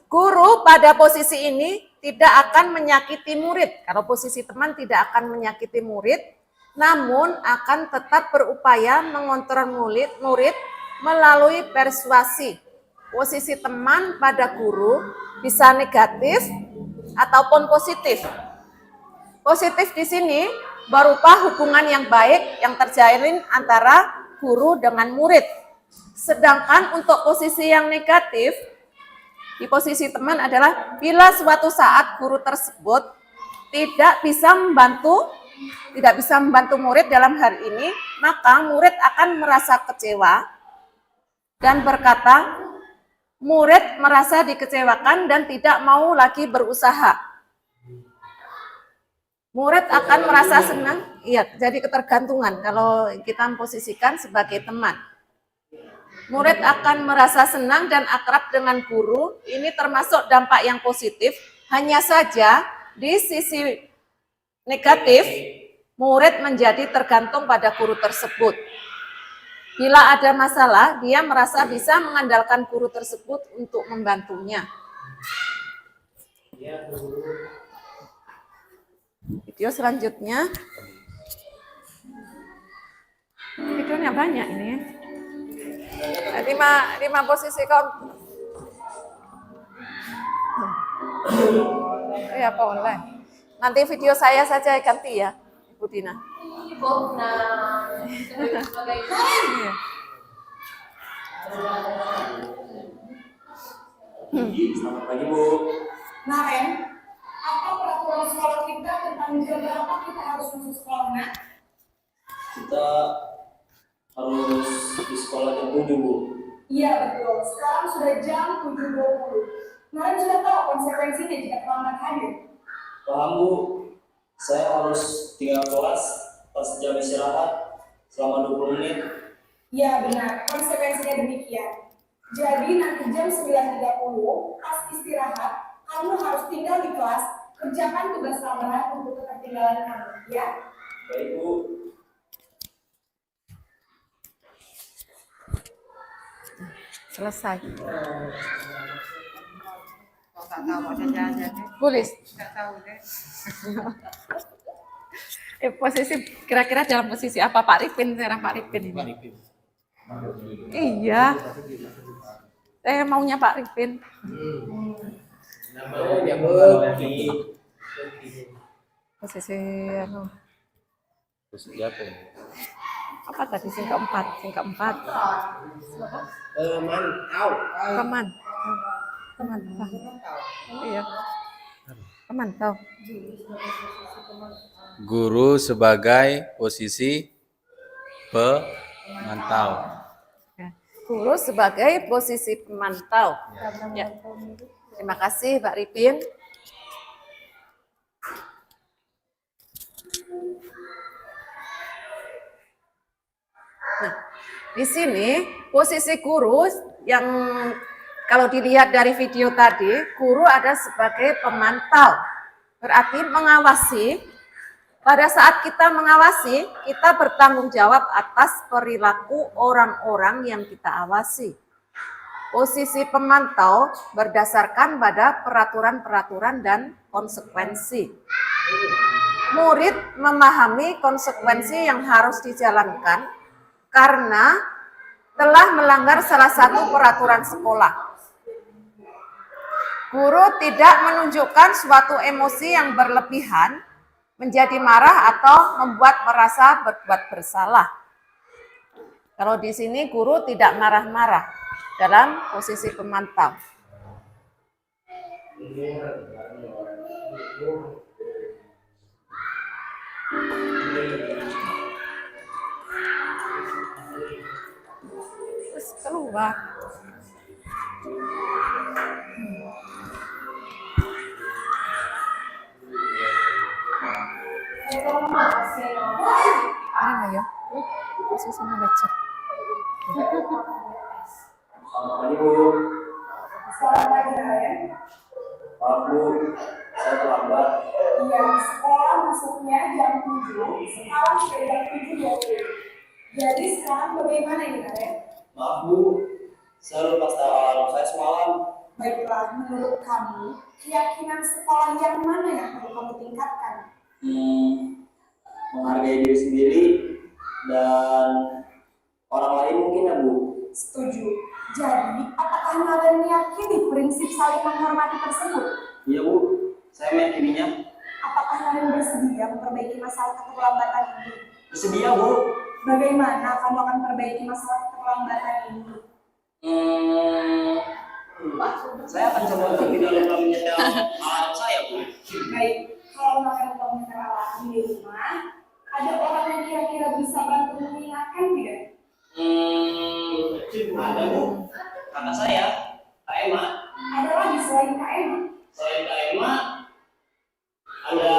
guru pada posisi ini tidak akan menyakiti murid. Kalau posisi teman tidak akan menyakiti murid, namun akan tetap berupaya mengontrol murid melalui persuasi. Posisi teman pada guru bisa negatif ataupun positif. Positif di sini berupa hubungan yang baik yang terjalin antara guru dengan murid. Sedangkan untuk posisi yang negatif, di posisi teman adalah bila suatu saat guru tersebut tidak bisa membantu murid dalam hal ini, maka murid akan merasa kecewa dan berkata, murid merasa dikecewakan dan tidak mau lagi berusaha. Murid akan merasa senang, iya, jadi ketergantungan kalau kita memposisikan sebagai teman. Murid akan merasa senang dan akrab dengan guru. Ini termasuk dampak yang positif. Hanya saja di sisi negatif, murid menjadi tergantung pada guru tersebut. Bila ada masalah, dia merasa bisa mengandalkan guru tersebut untuk membantunya. Video selanjutnya. Videonya banyak ini. 5 posisi apa online. Nanti video saya saja ganti ya, Ibu Dina. Iya. Selamat pagi, Bu. Nah, Ren, apa peraturan sekolah kita tentang jam berapa kita harus masuk sekolah, Nak? Kita harus di sekolah jam 7, Bu. Iya, betul. Sekarang sudah jam 7.20. Kemarin sudah tahu konsekuensinya jika terlambat hadir. Paham, Bu. Saya harus tinggal kelas pas jam istirahat selama 20 menit. Iya, benar. Konsekuensinya demikian. Jadi nanti jam 9.30 pas istirahat, kamu harus tinggal di kelas, kerjakan tugas tambahan untuk ketertinggalan kamu, ya? Baik, Bu. Selesai. Boleh. Posisi kira-kira dalam posisi apa Pak Ripin? Sekarang Pak Ripin ini. Iya. Saya maunya Pak Ripin. Posisi Posisi apa? apa tadi sing keempat? Pemantau. Iya. Pemantau. Guru sebagai posisi pemantau. Guru sebagai posisi pemantau. Ya. Terima kasih Pak Ripin. Nah, di sini posisi guru yang kalau dilihat dari video tadi, guru ada sebagai pemantau. Berarti mengawasi. Pada saat kita mengawasi, kita bertanggung jawab atas perilaku orang-orang yang kita awasi. Posisi pemantau berdasarkan pada peraturan-peraturan dan konsekuensi. Murid memahami konsekuensi yang harus dijalankan karena telah melanggar salah satu peraturan sekolah. Guru tidak menunjukkan suatu emosi yang berlebihan, menjadi marah atau membuat merasa berbuat bersalah. Kalau di sini guru tidak marah-marah dalam posisi pemantau. Terus keluar. Ada ya? Posisinya lecet. Selamat pagi, Bu. Selamat pagi, Ren. Maaf, Bu. Saya terlambat. Iya, sekolah masuknya jam 7, sekarang sudah jam 7.20. Jadi sekarang bagaimana ini, Ren? Maaf, Bu. Saya lupa alarm saya semalam. Baiklah, menurut kamu, keyakinan sekolah yang mana yang perlu kamu tingkatkan? Menghargai diri sendiri dan orang lain mungkin, ya, Bu. Setuju. Jadi, apakah kalian meyakini prinsip saling menghormati tersebut? Iya, Bu. Saya meyakininya. Apakah kalian bersedia memperbaiki masalah keterlambatan ini? Bersedia, Bu. Bagaimana kamu akan perbaiki masalah keterlambatan ini? Saya akan coba untuk tidak lupa menyetel alarm saya, Bu. Baik, kalau makan untuk menyetel alarm di rumah, ada orang yang kira-kira bisa bantu mengingatkan tidak? Ada, Bu. Kakak saya, Kak Emma. Ada lagi selain Kak Emma? Selain Kak Emma, ada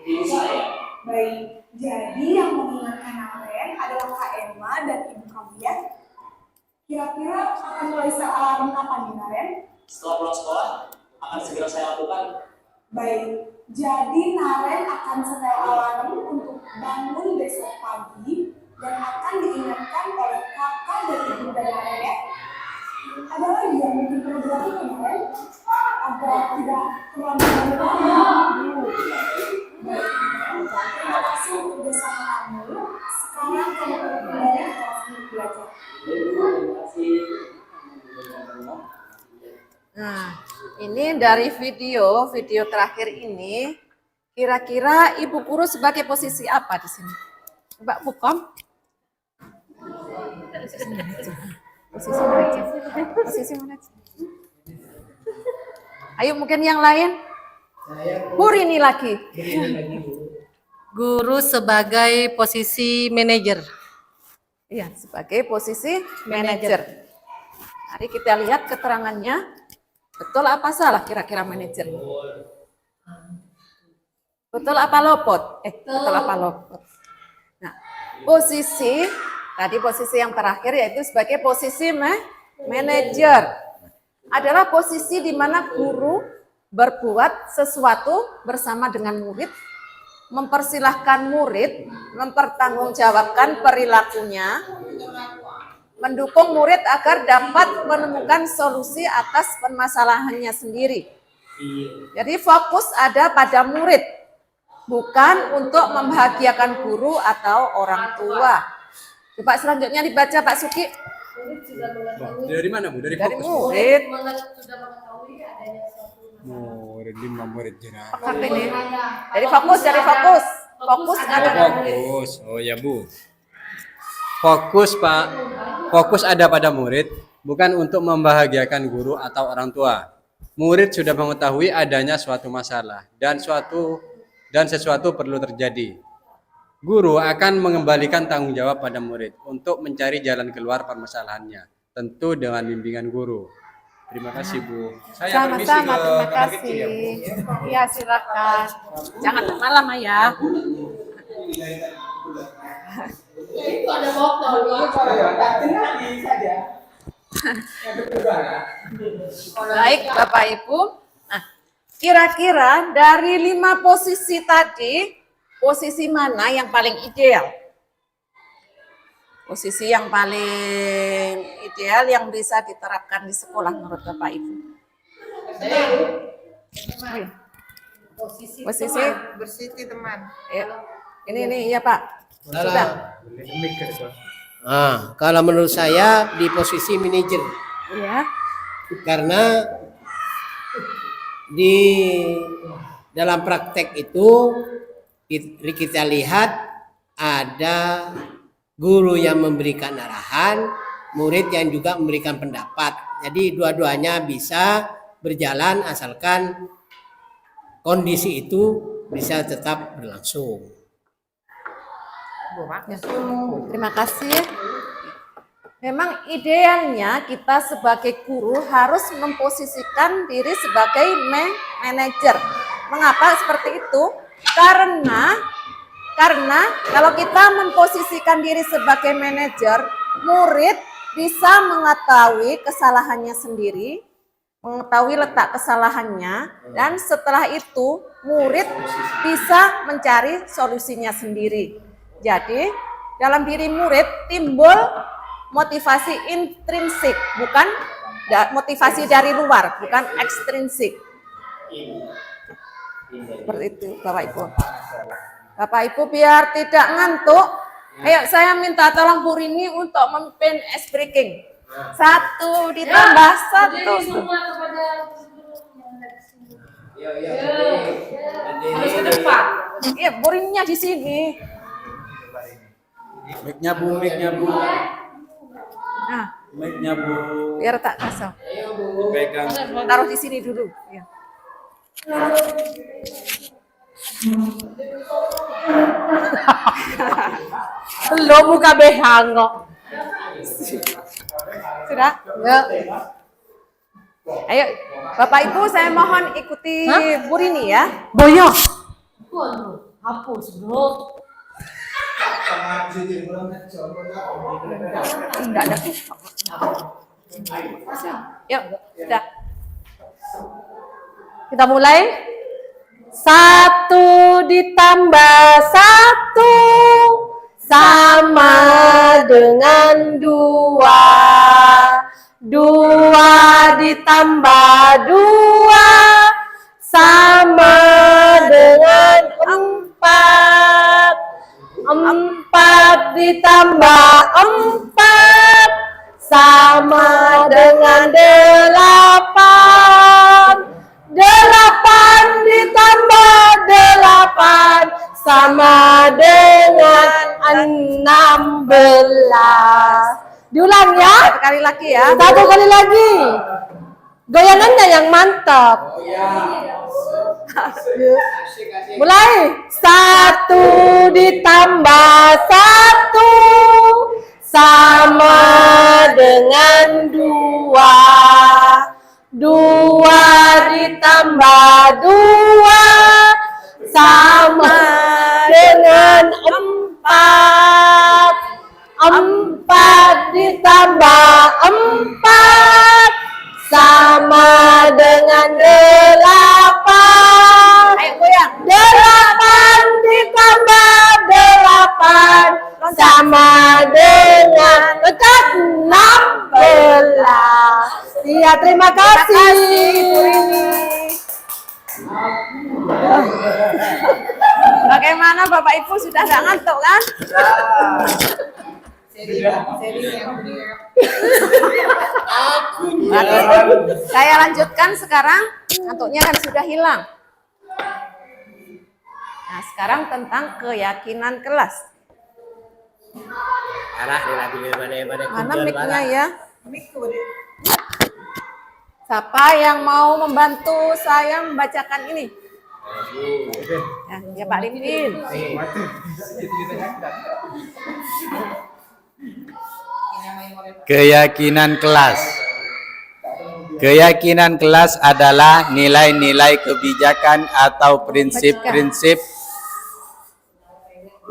ibu saya. Baik, jadi yang mengingatkan kalian adalah Kak Emma dan ibu kamu, ya? Kira-kira akan mulai alarm kapan nih, Naren? Setelah pulang sekolah, akan segera saya lakukan. Baik, jadi Naren akan setel alarm untuk bangun besok pagi dan akan diingatkan oleh kakak dan ibu dan Naren ya. Ada lagi yang mungkin perlu dilakukan, Naren? Agar tidak terlalu banyak. Baik, terima kasih untuk kerjasama kamu. Sekarang kamu perlu kembali ke kelas untuk belajar. Nah, ini dari video terakhir ini, kira-kira Ibu Guru sebagai posisi apa di sini? Coba bukom. Posisi mana? Ayo mungkin yang lain. Burini lagi. Guru sebagai posisi manajer. Iya, sebagai posisi manajer. Mari kita lihat keterangannya. Betul apa salah kira-kira manajer? Betul apa lopot? Betul apa lopot? Nah, tadi posisi yang terakhir yaitu sebagai posisi manajer. Adalah posisi di mana guru berbuat sesuatu bersama dengan murid, mempersilahkan murid, mempertanggungjawabkan perilakunya, mendukung murid agar dapat menemukan solusi atas permasalahannya sendiri. Jadi fokus ada pada murid, bukan untuk membahagiakan guru atau orang tua. Coba selanjutnya dibaca Pak Suki. Dari mana, Bu? Dari murid. Murid 5 murid jenak. Jadi fokus. Fokus ada murid. Fokus. Oh ya, Bu. Fokus, Pak. Fokus ada pada murid, bukan untuk membahagiakan guru atau orang tua. Murid sudah mengetahui adanya suatu masalah dan sesuatu perlu terjadi. Guru akan mengembalikan tanggung jawab pada murid untuk mencari jalan keluar permasalahannya, tentu dengan bimbingan guru. Terima kasih, Bu. Saya permisi Sama-sama, ke terima kamar kecil kasih. ya, Bu. Ya, silakan. Jangan malam ya. Baik, Bapak Ibu. Nah, kira-kira dari 5 posisi tadi, posisi mana yang paling ideal? Posisi yang paling ideal yang bisa diterapkan di sekolah menurut Bapak Ibu. Posisi Bersiti teman. ini ya Pak. Sudah. Kalau menurut saya di posisi manajer. Iya. Karena di dalam praktek itu kita lihat ada guru yang memberikan arahan, murid yang juga memberikan pendapat. Jadi dua-duanya bisa berjalan asalkan kondisi itu bisa tetap berlangsung. Terima kasih. Memang idealnya kita sebagai guru harus memposisikan diri sebagai manajer. Mengapa seperti itu? Karena kalau kita memposisikan diri sebagai manajer, murid bisa mengetahui kesalahannya sendiri, mengetahui letak kesalahannya, dan setelah itu murid bisa mencari solusinya sendiri. Jadi dalam diri murid timbul motivasi intrinsik, bukan motivasi dari luar, bukan ekstrinsik. Seperti itu, Bapak Ibu. Bapak Ibu biar tidak ngantuk, ayo saya minta tolong Bu Rini untuk memimpin ice breaking. 1 ditambah 1. Harus ke depan. Iya, Bu Rininya di sini. Mic-nya Bu. Nah, Mic-nya Bu. biar tak kasar. Pegang. Taruh di sini dulu. Ya. Lo muka behang kok. Sudah? Ya. Ayo, Bapak Ibu saya mohon ikuti Bu Rini ya. Boyo. Hapus, bro. Enggak ada. Yuk, sudah. Kita mulai. 1 ditambah 1 sama dengan 2. 2 ditambah 2 sama dengan 4. 4 ditambah 4 sama dengan 8. 8 ditambah 8 sama dengan 16. Diulang ya. Satu kali lagi ya. 1 kali lagi. Goyangannya yang mantap. Mulai. 1 ditambah 1 sama dengan 2. 2 ditambah 2 sama dengan 4. 4 ditambah 4 sama dengan 8. Ayo goyang. 8 ditambah 8 sama dengan 16. Iya, terima kasih. Bagaimana Bapak Ibu, sudah nggak ngantuk kan? Oke, saya lanjutkan sekarang. Ngantuknya kan sudah hilang. Nah, sekarang tentang keyakinan kelas. Mana mic-nya ya? Siapa yang mau membantu saya membacakan ini? Ya Pak Ripin. Keyakinan kelas. Keyakinan kelas adalah nilai-nilai kebijakan atau prinsip-prinsip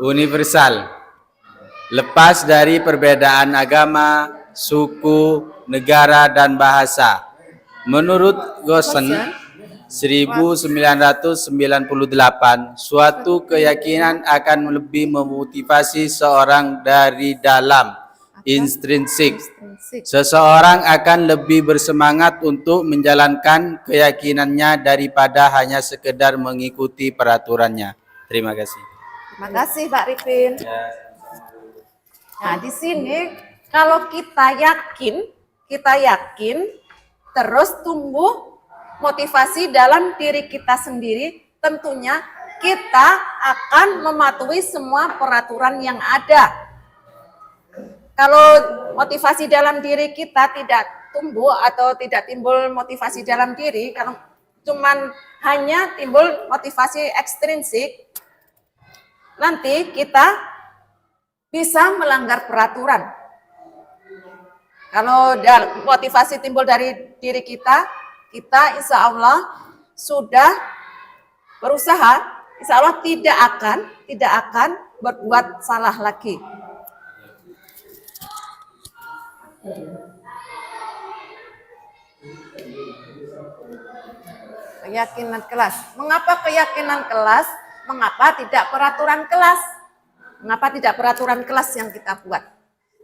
universal, lepas dari perbedaan agama, suku, negara, dan bahasa. Menurut Gosen 1998, suatu keyakinan akan lebih memotivasi seorang dari dalam, intrinsik. Seseorang akan lebih bersemangat untuk menjalankan keyakinannya daripada hanya sekedar mengikuti peraturannya. Terima kasih. Terima kasih Pak Ripin. Nah, di sini kalau kita yakin, terus tumbuh motivasi dalam diri kita sendiri, tentunya kita akan mematuhi semua peraturan yang ada. Kalau motivasi dalam diri kita tidak tumbuh atau tidak timbul motivasi dalam diri, kalau cuman hanya timbul motivasi ekstrinsik, nanti kita bisa melanggar peraturan. Kalau motivasi timbul dari diri kita insya Allah sudah berusaha, insya Allah tidak akan berbuat salah lagi. Keyakinan kelas. Mengapa keyakinan kelas? Mengapa tidak peraturan kelas? Mengapa tidak peraturan kelas yang kita buat?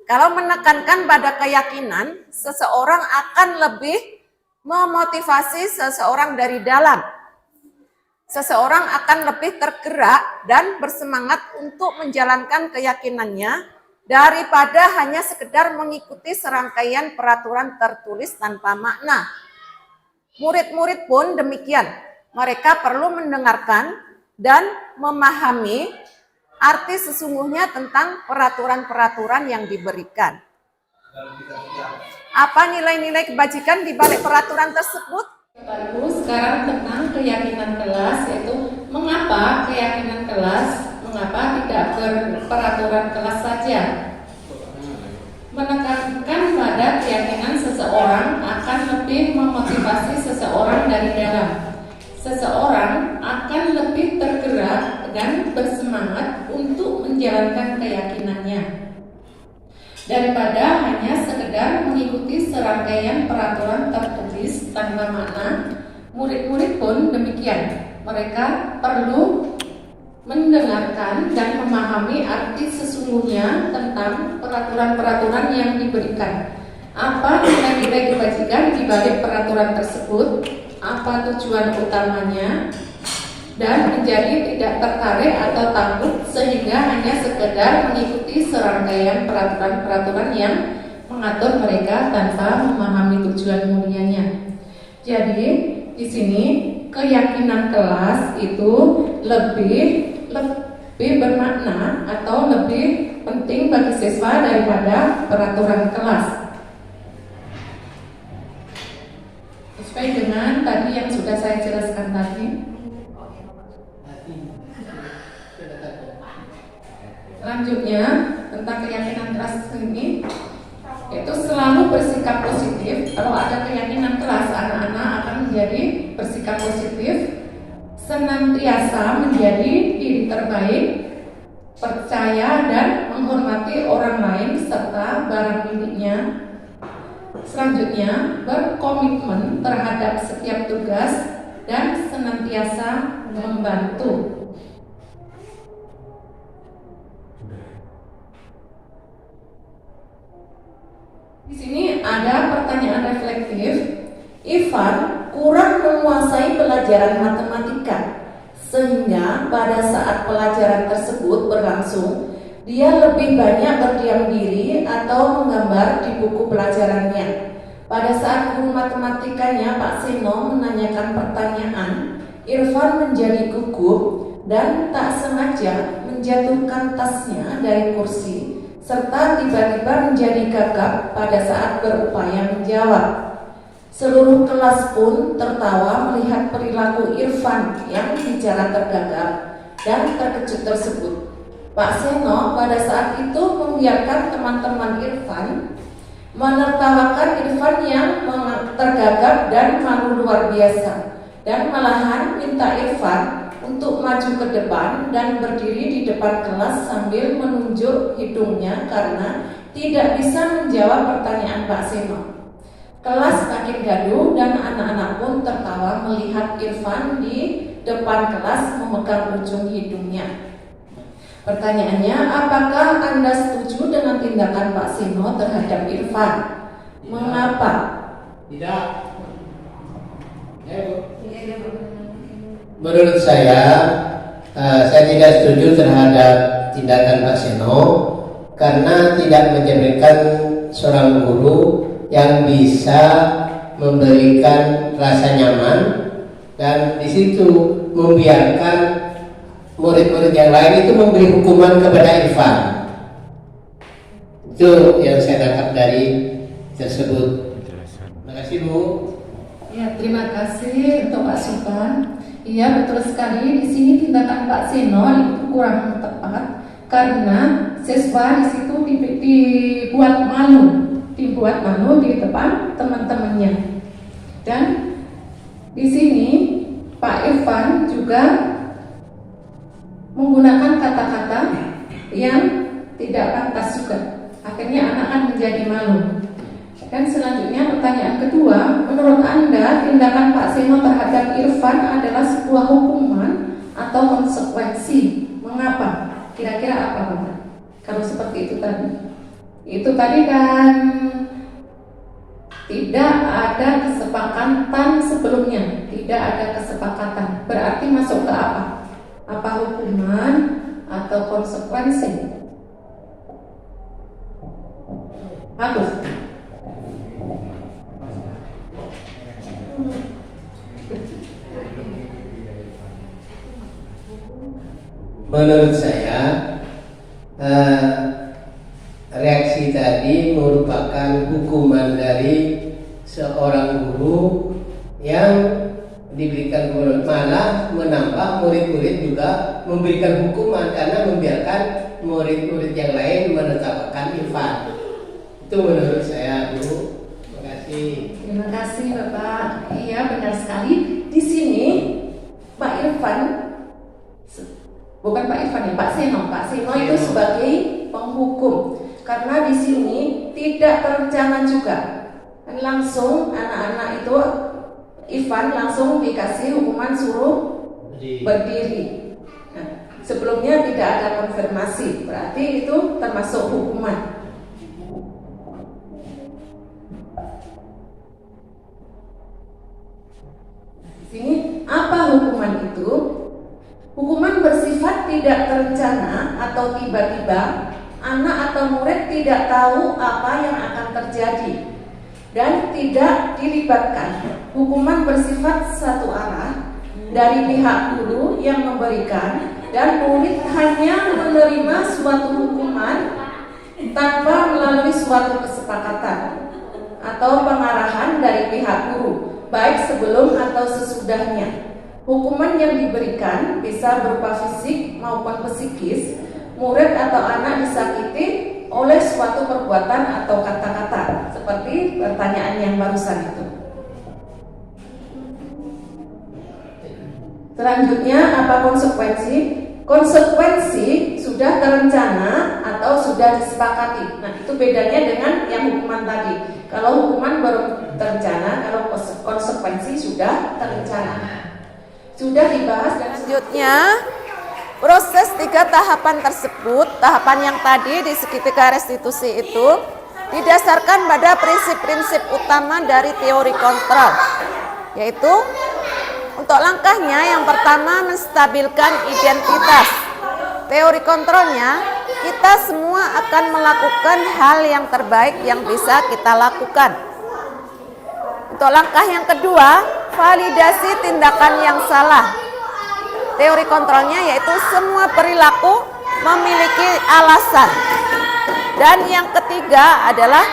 Kalau menekankan pada keyakinan, seseorang akan lebih memotivasi seseorang dari dalam. Seseorang akan lebih tergerak dan bersemangat untuk menjalankan keyakinannya daripada hanya sekedar mengikuti serangkaian peraturan tertulis tanpa makna. Murid-murid pun demikian. Mereka perlu mendengarkan dan memahami arti sesungguhnya tentang peraturan-peraturan yang diberikan. Apa nilai-nilai kebajikan di balik peraturan tersebut? Baru sekarang tentang keyakinan kelas, yaitu mengapa keyakinan kelas, mengapa tidak berperaturan kelas saja. Menekankan pada keyakinan seseorang akan lebih memotivasi seseorang dari dalam. Seseorang akan lebih tergerak dan bersemangat untuk menjalankan menjalankan keyakinannya. Daripada hanya sekedar mengikuti serangkaian peraturan tertulis tanpa makna, murid-murid pun demikian. Mereka perlu mendengarkan dan memahami arti sesungguhnya tentang peraturan-peraturan yang diberikan. Apa nilai-nilai kebajikan di balik peraturan tersebut, apa tujuan utamanya, dan menjadi tidak tertarik atau takut sehingga hanya sekedar mengikuti serangkaian peraturan-peraturan yang mengatur mereka tanpa memahami tujuan mulianya. Jadi di sini keyakinan kelas itu lebih bermakna atau lebih penting bagi siswa daripada peraturan kelas. Sesuai dengan tadi yang sudah saya jelaskan tadi. Selanjutnya tentang keyakinan kelas ini, itu selalu bersikap positif. Kalau ada keyakinan kelas, anak-anak akan menjadi bersikap positif, senantiasa menjadi diri terbaik, percaya dan menghormati orang lain serta barang miliknya. Selanjutnya, berkomitmen terhadap setiap tugas dan senantiasa membantu. Di sini ada pertanyaan reflektif. Ivan kurang menguasai pelajaran matematika, sehingga pada saat pelajaran tersebut berlangsung, dia lebih banyak berdiam diri atau menggambar di buku pelajarannya. Pada saat guru matematikanya Pak Seno menanyakan pertanyaan, Irfan menjadi gugup dan tak sengaja menjatuhkan tasnya dari kursi, serta tiba-tiba menjadi gagap pada saat berupaya menjawab. Seluruh kelas pun tertawa melihat perilaku Irfan yang bicara tergagap dan terkejut tersebut. Pak Seno pada saat itu membiarkan teman-teman Irfan menertawakan Irfan yang tergagap dan malu luar biasa, dan malahan minta Irfan untuk maju ke depan dan berdiri di depan kelas sambil menunjuk hidungnya karena tidak bisa menjawab pertanyaan Pak Seno. Kelas makin gaduh dan anak-anak pun tertawa melihat Irfan di depan kelas memegang ujung hidungnya. Pertanyaannya, apakah Anda setuju dengan tindakan Pak Seno terhadap Irfan? Mengapa? Tidak. Menurut saya tidak setuju terhadap tindakan Pak Seno karena tidak menjadikan seorang guru yang bisa memberikan rasa nyaman dan di situ membiarkan murid-murid yang lain itu memberi hukuman kepada Irfan. Itu yang saya tangkap dari tersebut. Terima kasih Bu. Ya, terima kasih untuk Pak Supan. Iya, betul sekali. Di sini tindakan Pak Seno itu kurang tepat karena siswa di situ dibuat malu di depan teman-temannya. Dan di sini Pak Irfan juga menggunakan kata-kata yang tidak pantas juga. Akhirnya anak-anak menjadi malu. Dan selanjutnya pertanyaan kedua, menurut Anda tindakan Pak Seno terhadap Irfan adalah sebuah hukuman atau konsekuensi? Mengapa? Kira-kira apa Bapak? Kalau seperti itu tadi. Itu tadi kan tidak ada kesepakatan sebelumnya, tidak ada kesepakatan. Berarti masuk ke apa? Apa hukuman atau konsekuensi? Bagus. Menurut saya reaksi tadi merupakan hukuman dari seorang guru yang diberikan hukuman, malah menambah murid-murid juga memberikan hukuman karena membiarkan murid-murid yang lain menertawakan Irfan. Itu menurut saya, Bu. Terima kasih. Terima kasih Bapak. Iya, benar sekali. Di sini Pak Irfan bukan Pak Irfan ya, Pak Seno. Pak Seno itu sebagai penghukum. Karena di sini tidak terencana juga. Dan langsung anak-anak itu Irfan langsung dikasih hukuman suruh berdiri. Nah, sebelumnya tidak ada konfirmasi, berarti itu termasuk hukuman. Di sini apa hukuman itu? Hukuman bersifat tidak terencana atau tiba-tiba anak atau murid tidak tahu apa yang akan terjadi dan tidak dilibatkan. Hukuman bersifat satu arah dari pihak guru yang memberikan dan murid hanya menerima suatu hukuman tanpa melalui suatu kesepakatan atau pengarahan dari pihak guru, baik sebelum atau sesudahnya. Hukuman yang diberikan bisa berupa fisik maupun psikis. Murid atau anak disakiti oleh suatu perbuatan atau kata-kata, seperti pertanyaan yang barusan itu. Selanjutnya, apa konsekuensi? Konsekuensi sudah terencana atau sudah disepakati. Nah, itu bedanya dengan yang hukuman tadi. Kalau hukuman baru terencana, kalau konsekuensi sudah terencana. Sudah dibahas dan Selanjutnya, proses 3 tahapan tersebut, tahapan yang tadi di seketika restitusi itu didasarkan pada prinsip-prinsip utama dari teori kontrol, yaitu untuk langkahnya yang pertama menstabilkan identitas. Teori kontrolnya, kita semua akan melakukan hal yang terbaik yang bisa kita lakukan. Untuk langkah yang kedua, validasi tindakan yang salah. Teori kontrolnya yaitu semua perilaku memiliki alasan. Dan yang ketiga adalah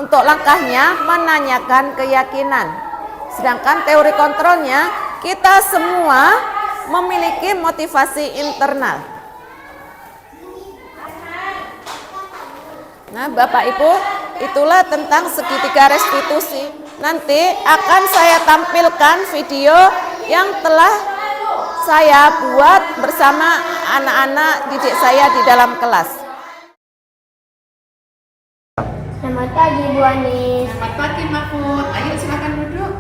untuk langkahnya menanyakan keyakinan. Sedangkan teori kontrolnya kita semua memiliki motivasi internal. Nah, Bapak Ibu, itulah tentang segitiga restitusi. Nanti akan saya tampilkan video yang telah saya buat bersama anak-anak didik saya di dalam kelas. Selamat pagi Bu Anis. Selamat pagi Mahfud. Ayo silakan duduk.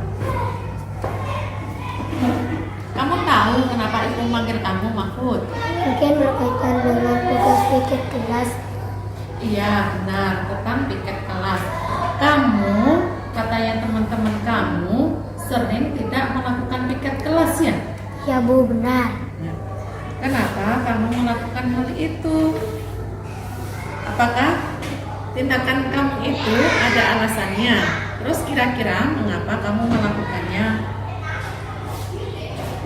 Kamu tahu kenapa Ibu manggil kamu Mahfud? Mungkin berkaitan dengan tugas piket kelas. Iya benar, tentang piket kelas. Kamu, katanya teman-teman kamu, sering tidak melakukan piket kelas ya? Ya Bu, benar. Kenapa kamu melakukan hal itu? Apakah tindakan kamu itu ada alasannya? Terus kira-kira mengapa kamu melakukannya?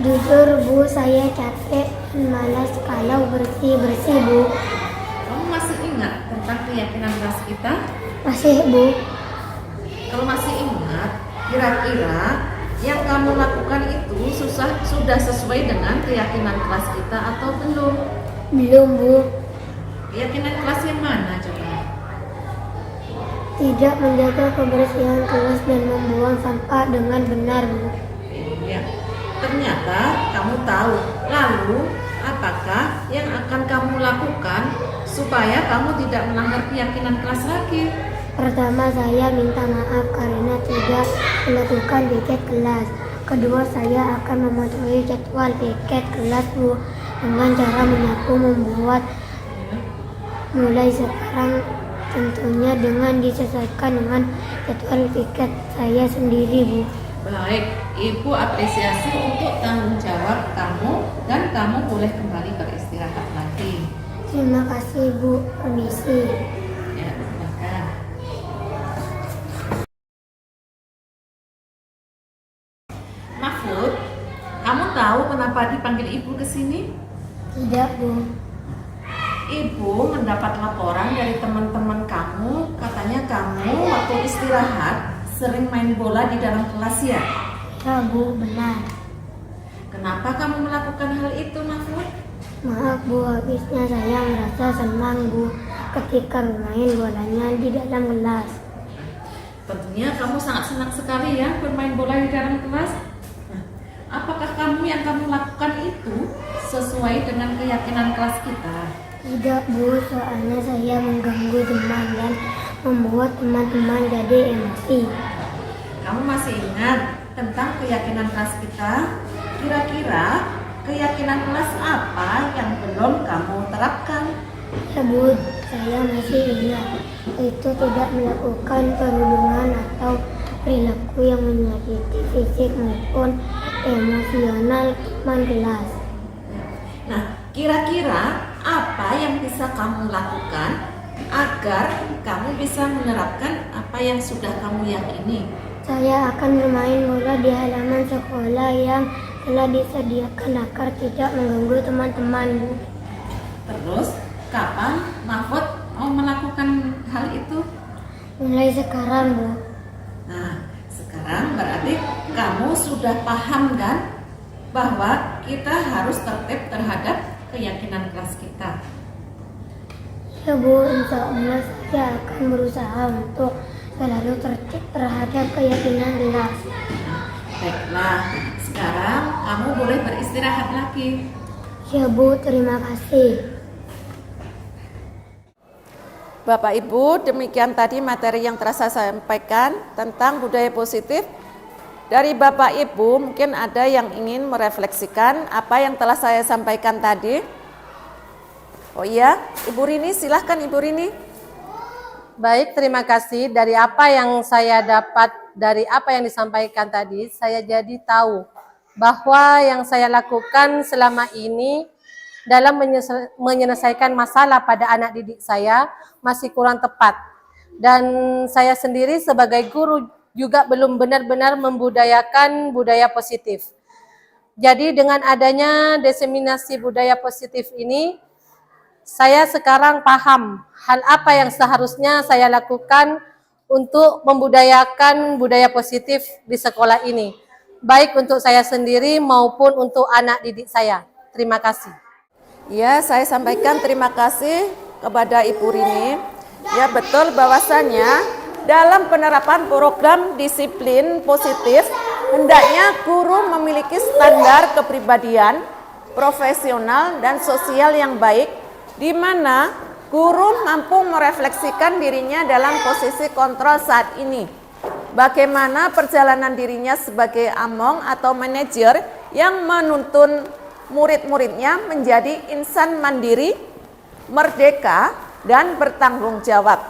Jujur Bu, saya capek dan malas kalau bersih-bersih Bu. Kamu masih ingat tentang keyakinan kelas kita? Masih Bu. Kalau masih ingat, kira-kira yang kamu lakukan itu sudah sesuai dengan keyakinan kelas kita atau belum? Belum Bu. Keyakinan kelas yang mana coba? Tidak menjaga kebersihan kelas dan membuang sampah dengan benar Bu. Ya, ternyata kamu tahu. Lalu, apakah yang akan kamu lakukan supaya kamu tidak melanggar keyakinan kelas lagi? Pertama, saya minta maaf karena tidak melakukan piket kelas. Kedua, saya akan mematuhi jadwal piket kelas Bu dengan cara menyapu membuat mulai sekarang, tentunya dengan disesuaikan dengan jadwal piket saya sendiri Bu. Baik, Ibu apresiasi untuk tanggung jawab kamu dan kamu boleh kembali beristirahat lagi. Terima kasih Bu, permisi. Ya, silakan. Mahfud, kamu tahu kenapa dipanggil Ibu ke sini? Tidak Bu. Ibu mendapat laporan dari teman-teman kamu, katanya kamu waktu istirahat sering main bola di dalam kelas ya? Ya Bu, benar. Kenapa kamu melakukan hal itu, Mahfud? Maaf Bu, habisnya saya merasa senang Bu ketika bermain bolanya di dalam kelas. Tentunya kamu sangat senang sekali ya bermain bola di dalam kelas. Nah, apakah yang kamu lakukan itu sesuai dengan keyakinan kelas kita? Tidak Bu, soalnya saya mengganggu teman dan membuat teman-teman jadi emosi. Kamu masih ingat tentang keyakinan kelas kita? Kira-kira keyakinan kelas apa yang belum kamu terapkan? Ya Bu, saya masih ingat. Itu tidak melakukan perundungan atau perilaku yang menyakiti fisik maupun emosional teman kelas. Nah, kira-kira apa yang bisa kamu lakukan agar kamu bisa menerapkan apa yang sudah kamu yakini? Saya akan bermain bola di halaman sekolah yang telah disediakan agar tidak mengganggu teman-teman, Bu. Terus, kapan Mahfud mau melakukan hal itu? Mulai sekarang, Bu. Nah, sekarang berarti kamu sudah paham kan bahwa kita harus tertib terhadap keyakinan kelas kita. Ya Bu, insya Allah saya akan berusaha untuk selalu tertib terhadap keyakinan kelas. Baiklah, sekarang kamu boleh beristirahat lagi. Ya Bu, terima kasih. Bapak Ibu, demikian tadi materi yang telah saya sampaikan tentang budaya positif. Dari Bapak Ibu mungkin ada yang ingin merefleksikan apa yang telah saya sampaikan tadi. Oh iya, Ibu Rini, silahkan Ibu Rini. Baik, terima kasih. Dari apa yang saya dapat, dari apa yang disampaikan tadi, saya jadi tahu bahwa yang saya lakukan selama ini dalam menyelesaikan masalah pada anak didik saya masih kurang tepat. Dan saya sendiri sebagai guru juga belum benar-benar membudayakan budaya positif. Jadi dengan adanya diseminasi budaya positif ini, saya sekarang paham hal apa yang seharusnya saya lakukan untuk membudayakan budaya positif di sekolah ini, baik untuk saya sendiri maupun untuk anak didik saya. Terima kasih. Ya, saya sampaikan terima kasih kepada Ibu Rini. Ya, betul bahwasanya dalam penerapan program disiplin positif, hendaknya guru memiliki standar kepribadian, profesional, dan sosial yang baik, di mana guru mampu merefleksikan dirinya dalam posisi kontrol saat ini. Bagaimana perjalanan dirinya sebagai among atau manajer yang menuntun murid-muridnya menjadi insan mandiri, merdeka, dan bertanggung jawab.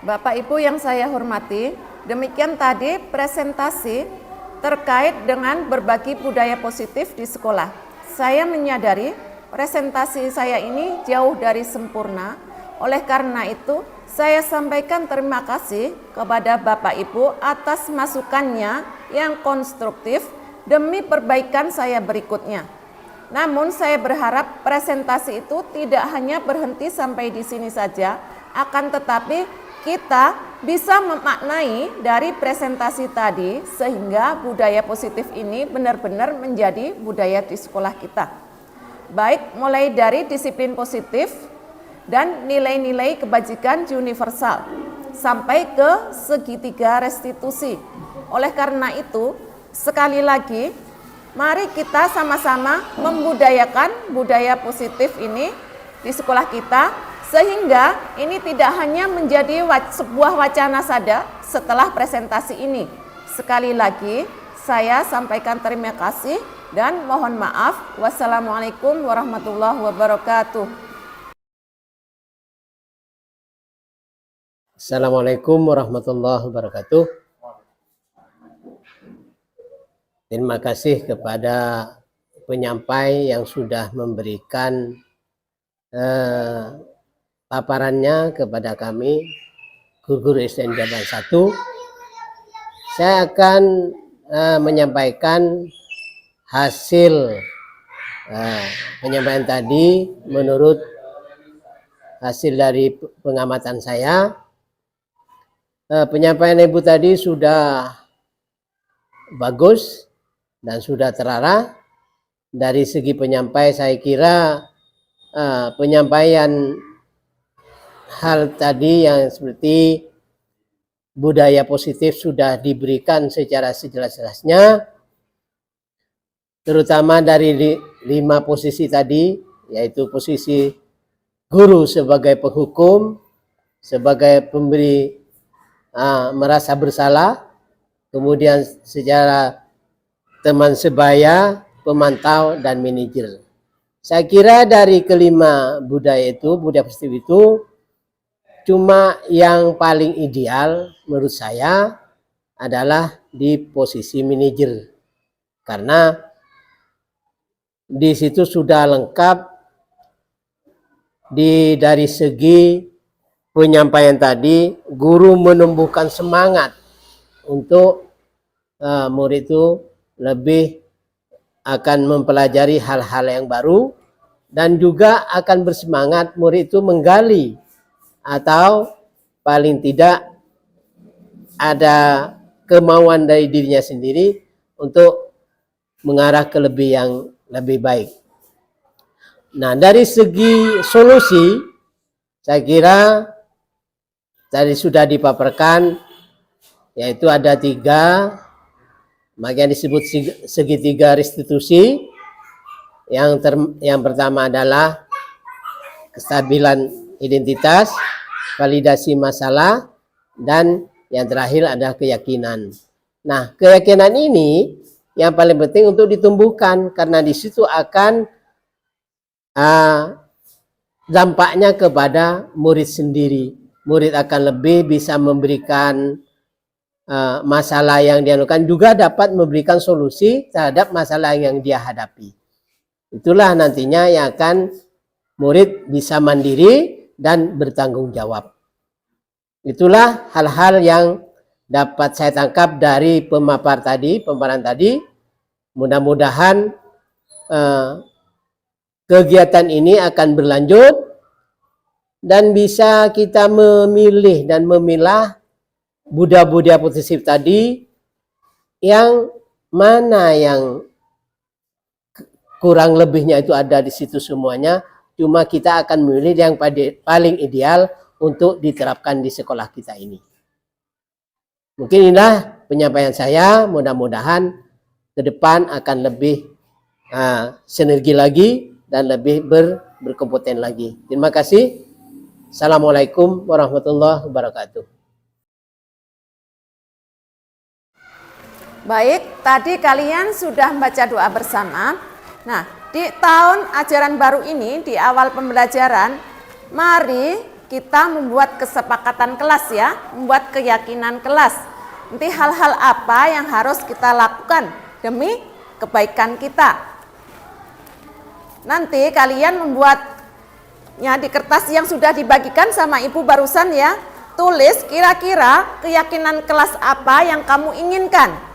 Bapak Ibu yang saya hormati, demikian tadi presentasi terkait dengan berbagi budaya positif di sekolah. Saya menyadari presentasi saya ini jauh dari sempurna. Oleh karena itu, saya sampaikan terima kasih kepada Bapak Ibu atas masukannya yang konstruktif demi perbaikan saya berikutnya. Namun saya berharap presentasi itu tidak hanya berhenti sampai di sini saja, akan tetapi kita bisa memaknai dari presentasi tadi sehingga budaya positif ini benar-benar menjadi budaya di sekolah kita. Baik mulai dari disiplin positif dan nilai-nilai kebajikan universal sampai ke segitiga restitusi. Oleh karena itu, sekali lagi mari kita sama-sama membudayakan budaya positif ini di sekolah kita, sehingga ini tidak hanya menjadi sebuah wacana saja setelah presentasi ini. Sekali lagi, saya sampaikan terima kasih dan mohon maaf. Wassalamualaikum warahmatullahi wabarakatuh. Assalamualaikum warahmatullahi wabarakatuh. Terima kasih kepada penyampai yang sudah memberikan paparannya kepada kami, guru-guru SDN Jabar 1. Saya akan menyampaikan hasil penyampaian tadi menurut hasil dari pengamatan saya. Penyampaian Ibu tadi sudah bagus dan sudah terarah. Dari segi penyampai saya kira penyampaian hal tadi yang seperti budaya positif sudah diberikan secara sejelas-jelasnya. terutama dari 5 posisi tadi, yaitu posisi guru sebagai penghukum, sebagai pemberi merasa bersalah, kemudian secara teman sebaya, pemantau, dan manajer. Saya kira dari kelima budaya positif itu, cuma yang paling ideal menurut saya adalah di posisi manajer. Karena di situ sudah lengkap dari segi penyampaian tadi, guru menumbuhkan semangat untuk murid itu lebih akan mempelajari hal-hal yang baru, dan juga akan bersemangat murid itu menggali atau paling tidak ada kemauan dari dirinya sendiri untuk mengarah ke yang lebih baik. Nah, dari segi solusi, saya kira tadi sudah dipaparkan, yaitu ada 3, yang disebut segitiga restitusi. Yang pertama adalah kestabilan identitas, validasi masalah, dan yang terakhir adalah keyakinan. Nah, keyakinan ini yang paling penting untuk ditumbuhkan, karena di situ akan dampaknya kepada murid sendiri. Murid akan lebih bisa memberikan masalah yang dia lakukan, juga dapat memberikan solusi terhadap masalah yang dia hadapi. Itulah nantinya yang akan murid bisa mandiri dan bertanggung jawab. Itulah hal-hal yang dapat saya tangkap dari pemaparan tadi. Mudah-mudahan kegiatan ini akan berlanjut dan bisa kita memilih dan memilah budaya-budaya positif tadi, yang mana yang kurang lebihnya itu ada di situ semuanya, cuma kita akan memilih yang paling ideal untuk diterapkan di sekolah kita ini. Mungkin inilah penyampaian saya, mudah-mudahan ke depan akan lebih sinergi lagi dan lebih berkompeten lagi. Terima kasih. Assalamualaikum warahmatullahi wabarakatuh. Baik, tadi kalian sudah membaca doa bersama. Nah, di tahun ajaran baru ini, di awal pembelajaran, mari kita membuat kesepakatan kelas ya, membuat keyakinan kelas. Nanti hal-hal apa yang harus kita lakukan demi kebaikan kita. Nanti kalian membuatnya di kertas yang sudah dibagikan sama ibu barusan ya. Tulis kira-kira keyakinan kelas apa yang kamu inginkan.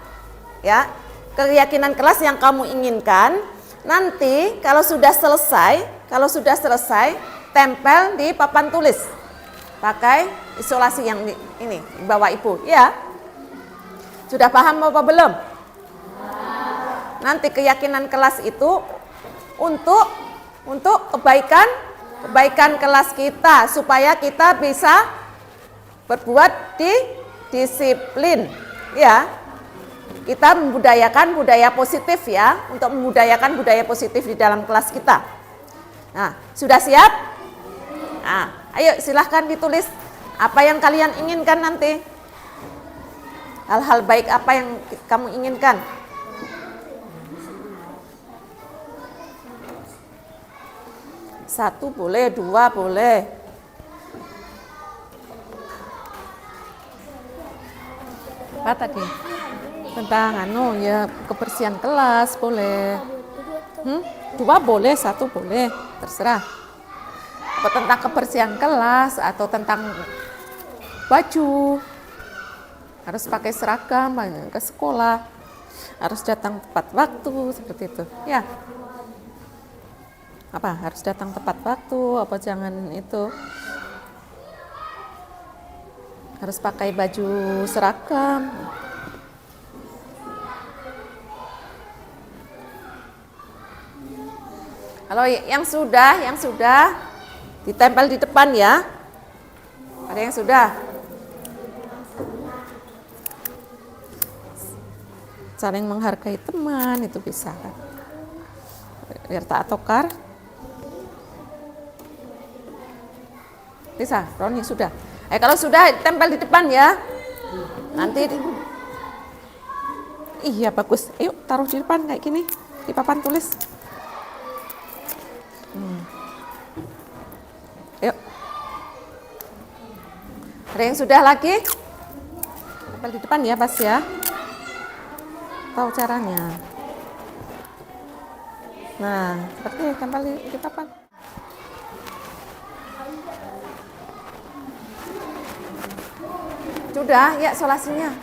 Ya, keyakinan kelas yang kamu inginkan. Nanti kalau sudah selesai, tempel di papan tulis. Pakai isolasi yang ini di bawah ibu, ya. Sudah paham apa belum? Nanti keyakinan kelas itu untuk kebaikan kelas kita, supaya kita bisa berbuat disiplin, ya. Kita membudayakan budaya positif ya, untuk membudayakan budaya positif di dalam kelas kita. Nah, sudah siap? Nah, ayo silahkan ditulis apa yang kalian inginkan nanti. Hal-hal baik apa yang kamu inginkan. Satu boleh, 2 boleh. Apa tadi? Tentang ya kebersihan kelas boleh. 2 boleh, 1 boleh, terserah. Apa tentang kebersihan kelas atau tentang baju, harus pakai seragam ke sekolah, harus datang tepat waktu, seperti itu ya. Apa harus datang tepat waktu, apa jangan itu, harus pakai baju seragam. Kalau yang sudah ditempel di depan ya. Ada yang sudah? Saling menghargai teman itu bisa kan. Biar tak tukar. Bisa, Roni sudah. Kalau sudah tempel di depan ya. Nanti iya bagus. Ayo taruh di depan kayak gini di papan tulis. Yuk. Ada yang sudah lagi? Tempel di depan ya, Pas ya. Tahu caranya. Nah, seperti tempel di papan. Sudah, ya solasinya.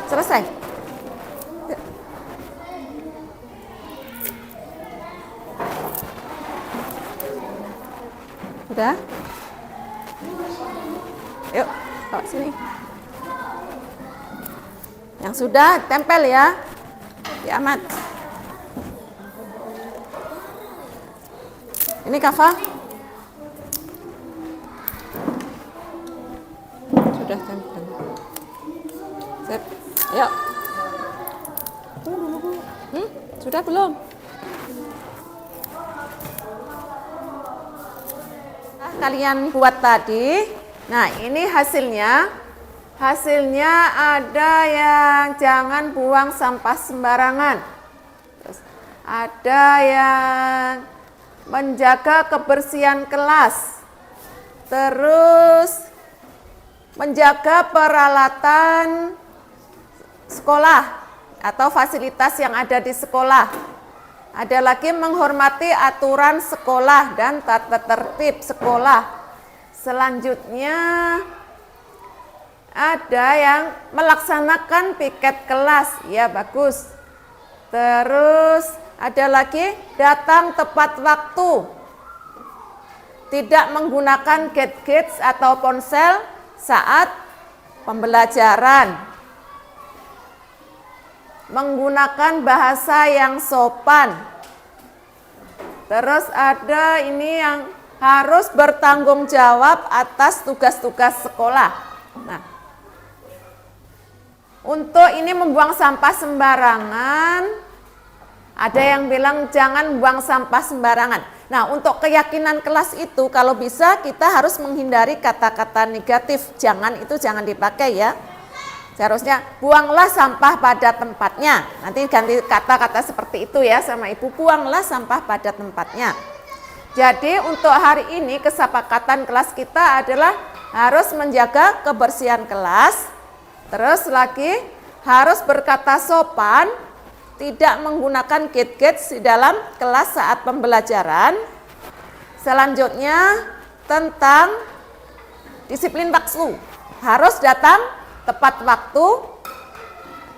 Selesai. Yuk. Sudah? Yuk, bawa sini. Yang sudah tempel ya. Amat. Ini Kafa. Sudah tempel. Sip. Yuk. Sudah belum? Kalian buat tadi. Nah, ini hasilnya. Hasilnya ada yang jangan buang sampah sembarangan. Terus ada yang menjaga kebersihan kelas. Terus menjaga peralatan sekolah atau fasilitas yang ada di sekolah. Ada lagi menghormati aturan sekolah dan tata tertib sekolah. Selanjutnya ada yang melaksanakan piket kelas. Ya, bagus. Terus ada lagi datang tepat waktu. Tidak menggunakan gadget atau ponsel saat pembelajaran. Menggunakan bahasa yang sopan. Terus ada ini yang harus bertanggung jawab atas tugas-tugas sekolah. Nah, untuk ini membuang sampah sembarangan, ada yang bilang jangan buang sampah sembarangan. Nah, untuk keyakinan kelas itu kalau bisa kita harus menghindari kata-kata negatif. Jangan dipakai ya. Seharusnya buanglah sampah pada tempatnya. Nanti ganti kata-kata seperti itu ya sama Ibu, buanglah sampah pada tempatnya. Jadi untuk hari ini kesepakatan kelas kita adalah harus menjaga kebersihan kelas. Terus lagi harus berkata sopan, tidak menggunakan gadget di dalam kelas saat pembelajaran. Selanjutnya tentang disiplin waktu. Harus datang tepat waktu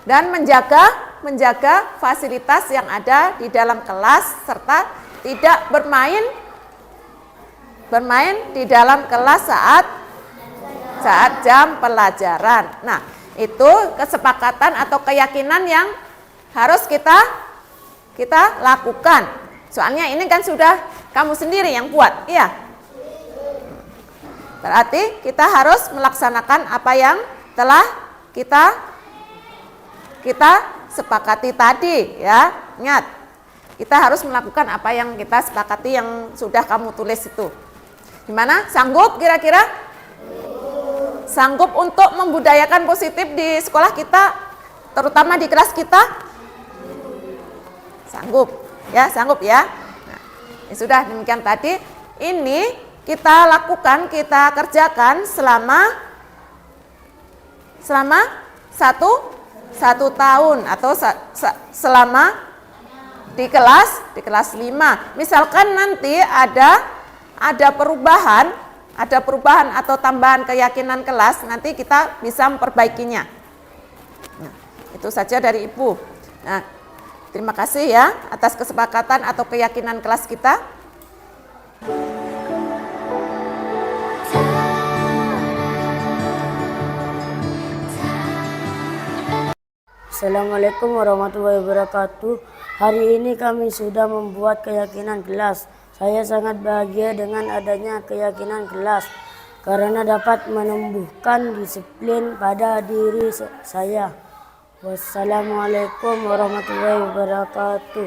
dan menjaga fasilitas yang ada di dalam kelas serta tidak bermain di dalam kelas saat jam pelajaran. Nah, itu kesepakatan atau keyakinan yang harus kita lakukan. Soalnya ini kan sudah kamu sendiri yang buat, iya. Berarti kita harus melaksanakan apa yang telah kita sepakati tadi ya. Ingat, kita harus melakukan apa yang kita sepakati yang sudah kamu tulis itu. Gimana? Sanggup kira-kira? Sanggup untuk membudayakan positif di sekolah kita, terutama di kelas kita? Sanggup ya, sanggup ya. Nah, ya sudah demikian tadi. Ini kita lakukan, kita kerjakan selama satu tahun atau selama di kelas 5. Misalkan nanti ada perubahan atau tambahan keyakinan kelas, nanti kita bisa memperbaikinya. Nah, itu saja dari Ibu. Nah, terima kasih ya atas kesepakatan atau keyakinan kelas kita. Assalamualaikum warahmatullahi wabarakatuh. Hari ini kami sudah membuat keyakinan kelas. Saya sangat bahagia dengan adanya keyakinan kelas karena dapat menumbuhkan disiplin pada diri saya. Wassalamualaikum warahmatullahi wabarakatuh.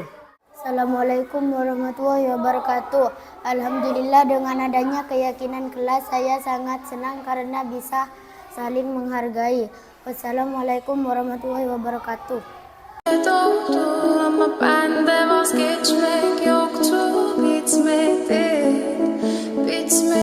Assalamualaikum warahmatullahi wabarakatuh. Alhamdulillah dengan adanya keyakinan kelas saya sangat senang karena bisa saling menghargai. Wassalamualaikum warahmatullahi wabarakatuh. Ama bende vazgeçmek yoktu, bitmedi.